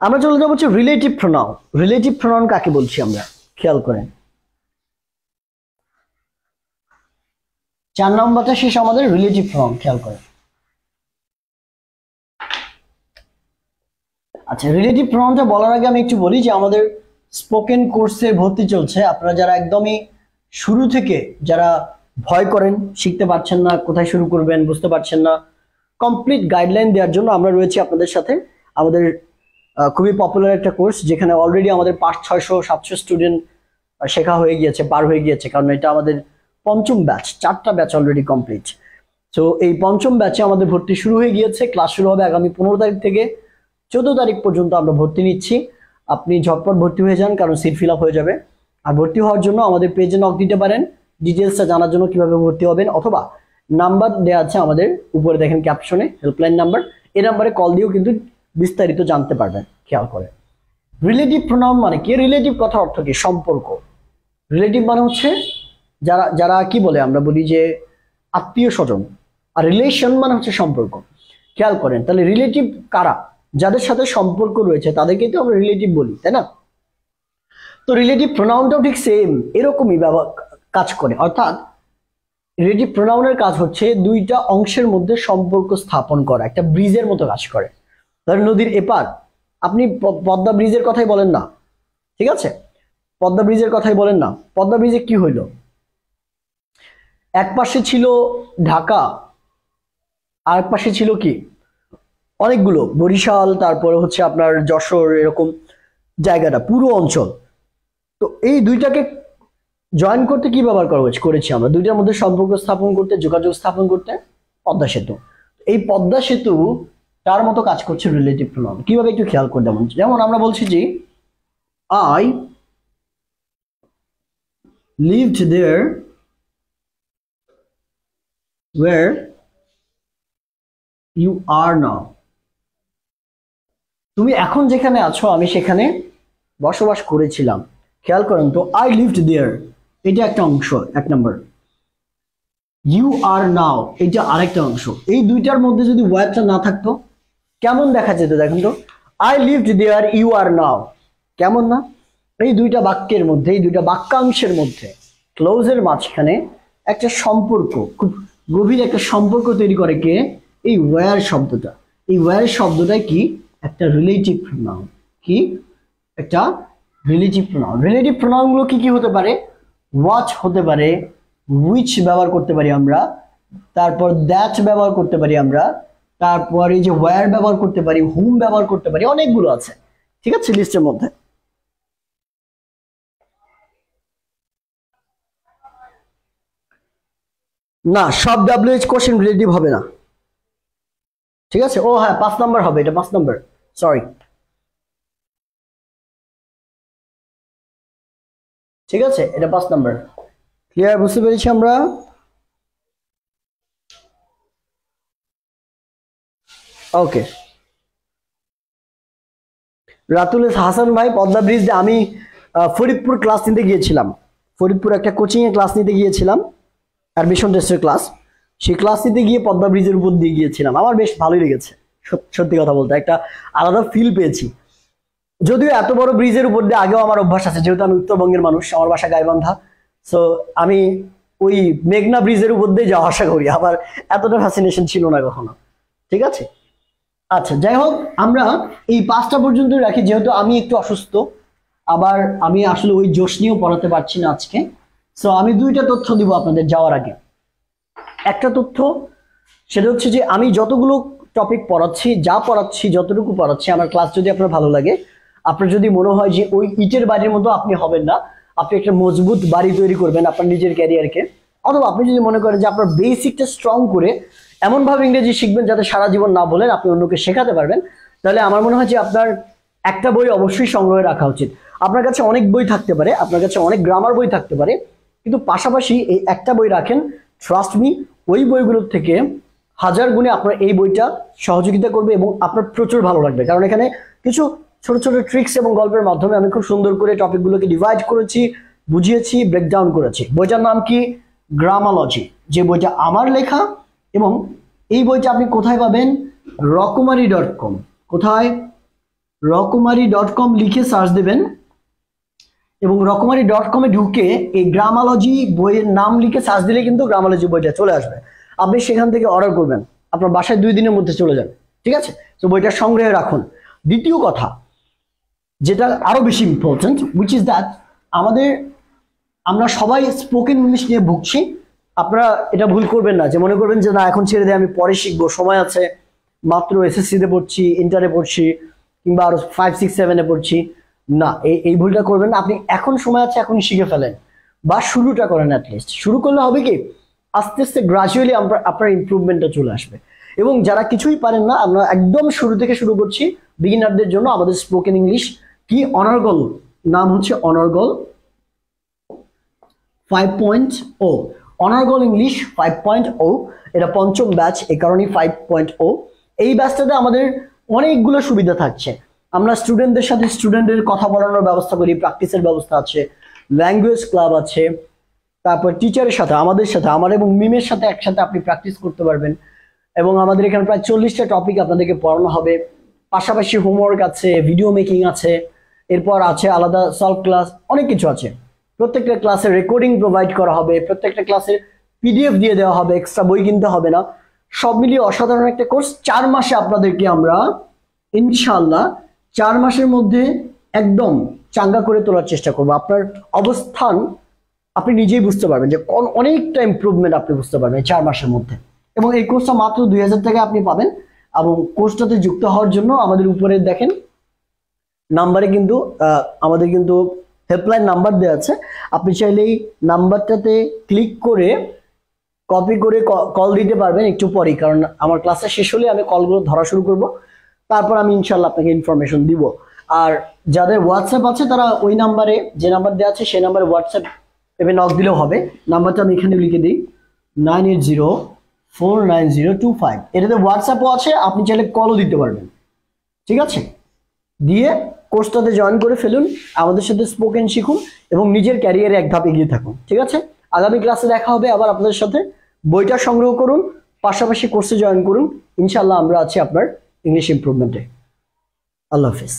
আমরা চলে যাবো হচ্ছে রিলেটিভ প্রোনাউন। রিলেটিভ প্রোনাউন কাকে বলছি আমরা, খেয়াল করেন। 4 নম্বরটা শেষ আমাদের রিলেটিভ প্রোনাউন, খেয়াল করেন। আচ্ছা, রিলেটিভ প্রোনাউনটা বলার আগে আমি একটু বলি যে আমাদের স্পোকেন কোর্সে ভর্তি চলছে। আপনারা যারা একদমই শুরু থেকে যারা ভয় করেন, শিখতে পারছেন না, কোথায় শুরু করবেন বুঝতে পারছেন না, কমপ্লিট গাইডলাইন দেওয়ার জন্য আমরা রয়েছি আপনাদের সাথে। আমাদের খুবই পপুলার একটা কোর্স, যেখানে অলরেডি আমাদের 500-600-700 স্টুডেন্ট শেখা হয়ে গিয়েছে, পার হয়ে গিয়েছে, কারণ এটা আমাদের পঞ্চম ব্যাচ, 4টা ব্যাচ অলরেডি কমপ্লিট। তো এই পঞ্চম ব্যাচে আমাদের ভর্তি শুরু হয়ে গিয়েছে। ক্লাস শুরু হবে আগামী 15 তারিখ থেকে 14 তারিখ পর্যন্ত আমরা ভর্তি নিচ্ছি। আপনি ঝটপট ভর্তি হয়ে যান, কারণ সিট ফিল আপ হয়ে যাবে। আর ভর্তি হওয়ার জন্য আমাদের পেজে নক দিতে পারেন ডিটেলসটা জানার জন্য কিভাবে ভর্তি হবেন, অথবা নাম্বার দেওয়া আছে আমাদের উপরে, দেখেন ক্যাপশনে হেল্পলাইন নাম্বার, এই নাম্বারে কল দিয়েও কিন্তু বিস্তারিত জানতে পারবেন। খেয়াল করে রিলেটিভ প্রোনাউন মানে কি? রিলেটিভ কথা অর্থ কি? সম্পর্ক। রিলেটিভ মানে হচ্ছে যারা যারা কি বলে, আমরা বলি যে আত্মীয় স্বজন, আর রিলেশন মানে হচ্ছে সম্পর্ক। খেয়াল করেন, তাহলে রিলেটিভ কারা? যাদের সাথে সম্পর্ক রয়েছে তাদেরকেই তো আমরা রিলেটিভ বলি, তাই না? তো রিলেটিভ প্রোনাউনটাও ঠিক সেম এরকমই কাজ করে। অর্থাৎ রিলেটিভ প্রোনাউনের কাজ হচ্ছে দুইটা অংশের মধ্যে সম্পর্ক স্থাপন করা, একটা ব্রিজের মতো কাজ করে। ধরেন নদীর এপার, আপনি পদ্মা ব্রিজের কথাই বলেন না, ঠিক আছে? পদ্মা ব্রিজের কথাই বলেন না। পদ্মা ব্রিজে কি হইল? এক পাশে ছিল ঢাকা, আর এক পাশে ছিল কি অনেকগুলো, বরিশাল, তারপরে হচ্ছে আপনার যশোর, এরকম জায়গাটা পুরো অঞ্চল। তো এই দুইটাকে জয়েন করতে কি ব্যবহার করেছি আমরা? দুইটার মধ্যে সম্পর্ক স্থাপন করতে, যোগাযোগ স্থাপন করতে পদ্মা সেতু। এই পদ্মা সেতু তার মতো কাজ করছে রিলেটিভ প্রোনাউন। কিভাবে একটু খেয়াল করে দেবেন। যেমন আমরা বলছি যে I lived there where you are now। তুমি এখন যেখানে আছো আমি সেখানে বসবাস করেছিলাম। খেয়াল করেন তো, আই লিভড দেয়ার এটা একটা অংশ, এক নম্বর। ইউ আর নাও এটা আরেকটা অংশ। এই দুইটার মধ্যে যদি ওয়ার্ডটা না থাকতো কেমন দেখা যেত? দেখেন তো, I lived there, you are now, কেমন না? এই দুইটা বাক্যের মধ্যে, এই দুইটা বাক্যাংশের মধ্যে ক্লোজের মাঝখানে একটা সম্পর্ক, খুব গভীর একটা সম্পর্ক তৈরি করে কে? এই ওয়্যার শব্দটা। এই ওয়্যার শব্দটা কি? একটা রিলেটিভ প্রোনাউন। কি? একটা রিলেটিভ প্রোনাউন। রিলেটিভ প্রোনাউনগুলো কি কি হতে পারে? হোয়াট হতে পারে, হুইচ ব্যবহার করতে পারি আমরা, তারপর দ্যাট ব্যবহার করতে পারি আমরা, তারপর এই যে ওয়্যার ব্যবহার করতে পারি, হুম ব্যবহার করতে পারি, অনেকগুলো আছে, ঠিক আছে লিস্টের মধ্যে। না, সব WH কোশ্চেন রিলেটিভ হবে না, ঠিক আছে? ও হ্যাঁ, 5 নাম্বার হবে, এটা 5 নাম্বার, সরি। ঠিক আছে, এটা 5 নাম্বার। ক্লিয়ার? বুঝতে পেরেছি আমরা? ওকে। রাতুল হাসান ভাই, পদ্মা ব্রিজ, আমি ফরিদপুর ক্লাস নিতে গিয়েছিলাম। ফরিদপুর একটা কোচিং এ ক্লাস নিতে গিয়েছিলাম, অ্যাডমিশন টেস্টের ক্লাস। সেই ক্লাস নিতে গিয়ে পদ্মা ব্রিজের উপর দিয়ে গিয়েছিলাম। আমার বেশ ভালোই লেগেছে, সত্যি কথা বলতে একটা আলাদা ফিল পেয়েছি। যদিও এত বড় ব্রিজের উপর দিয়ে আগেও আমার অভ্যাস আছে, যেহেতু আমি উত্তরবঙ্গের মানুষ, আমার বাসা গাইবান্ধা। সো আমি ওই মেঘনা ব্রিজের উপর দিয়ে যাওয়া আসা করি, আমার এতটা ফ্যাসিনেশন ছিল না কখনো, ঠিক আছে? আচ্ছা, যাই হোক, আমরা এই 5টা পর্যন্ত রাখি, যেহেতু আমি একটু অসুস্থ, আবার আমি আসলে ওই জোশ নিয়েও পড়াতে পারছি না আজকে। সো আমি 2টা তথ্য দিব আপনাদের যাওয়ার আগে। একটা তথ্য, সেটা হচ্ছে যে আমি যতগুলো টপিক পড়াচ্ছি, যা পড়াচ্ছি, যতটুকু পড়াচ্ছি, আমার ক্লাস যদি আপনার ভালো লাগে, আপনার যদি মনে হয় যে ওই ইটের বাড়ির মতো আপনি হবেন না, আপনি একটা মজবুত বাড়ি তৈরি করবেন আপনার নিজের ক্যারিয়ারকে, অথবা আপনি যদি মনে করেন যে আপনার বেসিকটা স্ট্রং করে এমনভাবে ইংরেজি শিখবেন যাতে সারা জীবন না বলেন, আপনি অন্যকে শেখাতে পারবেন, তাহলে আমার মনে হয় যে আপনার একটা বই অবশ্যই সংগ্রহে রাখা উচিত। আপনার কাছে অনেক বই থাকতে পারে, আপনার কাছে অনেক গ্রামার বই থাকতে পারে, কিন্তু পাশাপাশি এই একটা বই রাখেন, ট্রাস্ট মি, ওই বইগুলোর থেকে 1000 গুণে আপনার এই বইটা সহযোগিতা করবে এবং আপনার প্রচুর ভালো লাগবে। কারণ এখানে কিছু ছোট ছোট ট্রিক্স এবং গল্পের মাধ্যমে আমি খুব সুন্দর করে টপিকগুলোকে ডিভাইড করেছি, বুঝিয়েছি, ব্রেকডাউন করেছি। বইটার নাম কি? গ্রামালজি, যে বইটা আমার লেখা। এবং এই বইটা আপনি কোথায় পাবেন? রকমারি.com। কোথায়? রকমারি.com লিখে সার্চ দেবেন এবং রকমারি.com এ ঢুকে এই গ্রামালজি বইয়ের নাম লিখে সার্চ দিলে কিন্তু গ্রামালজি বইটা চলে আসবে। আপনি সেখান থেকে অর্ডার করবেন, আপনার বাসায় 2 দিনের মধ্যে চলে যাবে, ঠিক আছে? তো বইটা সংগ্রহে রাখুন। দ্বিতীয় কথা যেটা আরো বেশি ইম্পর্টেন্ট, উইচ ইজ দ্যাট আমরা সবাই স্পোকেন ইংলিশ নিয়ে ভুগছি। আপনারা এটা ভুল করবেন না যে মনে করবেন যে না এখন ছেড়ে দিয়ে আমি পরে শিখবো, সময় আছে, মাত্র এসএসসি তে পড়ছি, ইন্টারে পড়ছি, কিংবা আরো 5, 6, 7 পড়ছি। না, এই ভুলটা করবেন না। আপনি এখন সময় আছে, এখনই শিখে ফেলেন বা শুরুটা করেন। অ্যাটলিস্ট শুরু করলে হবে কি আস্তে আস্তে গ্রাজুয়ালি আপনার ইমপ্রুভমেন্টটা চলে আসবে। এবং যারা কিছুই পারেন না, আমরা একদম শুরু থেকে শুরু করছি বিগিনারদের জন্য আমাদের স্পোকেন ইংলিশ কি অনর্গল, নাম হচ্ছে অনর্গল 5.0, অনর্গল ইংলিশ 5.0। এটা পঞ্চম ব্যাচ, এই কারণেই 5.0। এই ব্যাচটাতে আমাদের অনেকগুলো সুবিধা থাকছে। আমরা স্টুডেন্টদের সাথে স্টুডেন্টের কথা বলানোর ব্যবস্থা করি, প্র্যাকটিসের ব্যবস্থা আছে, ল্যাঙ্গুয়েজ ক্লাব আছে, তারপর টিচারের সাথে আমাদের সাথে আমার এবং মিমের সাথে একসাথে আপনি প্র্যাকটিস করতে পারবেন। এবং আমাদের এখানে প্রায় 40টা টপিক আপনাদেরকে পড়ানো হবে। পাশাপাশি হোমওয়ার্ক আছে, ভিডিও মেকিং আছে, এরপর আছে আলাদা সলভ ক্লাস, অনেক কিছু আছে। প্রত্যেকটা ক্লাসের রেকর্ডিং প্রোভাইড করা হবে, প্রত্যেকটা ক্লাসের পিডিএফ দিয়ে দেওয়া হবে, এক্সট্রা বই কিনতে হবে না। সব মিলিয়ে অসাধারণ একটা কোর্স। 4 মাসে আপনাদেরকে আমরা ইনশাআল্লাহ 4 মাসের মধ্যে একদম চাঙ্গা করে তোলার চেষ্টা করবো। আপনার অবস্থান আপনি নিজেই বুঝতে পারবেন যে অনেকটা ইমপ্রুভমেন্ট আপনি বুঝতে পারবেন 4 মাসের মধ্যে। এবং এই কোর্সটা মাত্র 2000 টাকা আপনি পাবেন। এবং কোর্সটাতে যুক্ত হওয়ার জন্য আমাদের উপরে দেখেন নাম্বারে কিন্তু আমাদের কিন্তু হেল্পলাইন নাম্বার দেওয়া আছে। আপনি চাইলে এই নাম্বারটাতে ক্লিক করে কপি করে কল দিতে পারবেন একটু পরেই, কারণ আমার ক্লাসটা শেষ হলে আমি কলগুলো ধরা শুরু করব, তারপর আমি ইনশাল্লাহ আপনাকে ইনফরমেশন দিব। আর যাদের হোয়াটসঅ্যাপ আছে তারা ওই নাম্বারে, যে নাম্বার দেওয়া আছে সেই নাম্বারে হোয়াটসঅ্যাপ এভাবে নক দিলেও হবে। নাম্বারটা আমি এখানে লিখে দিই 98049025। এটাতে হোয়াটসঅ্যাপও আছে, আপনি চাইলে কলও দিতে পারবেন। ঠিক আছে, দিয়ে কোর্সটাতে জয়েন করে ফেলুন, আমাদের সাথে স্পোকেন শিখুন এবং নিজের ক্যারিয়ারে এক ধাপ এগিয়ে থাকুন। ঠিক আছে, আগামী ক্লাসে দেখা হবে আবার আপনাদের সাথে। বইটা সংগ্রহ করুন, পাশাপাশি কোর্সে জয়েন করুন। ইনশাআল্লাহ আমরা আছি আপনার ইংলিশ ইমপ্রুভমেন্টে। আল্লাহ হাফিজ।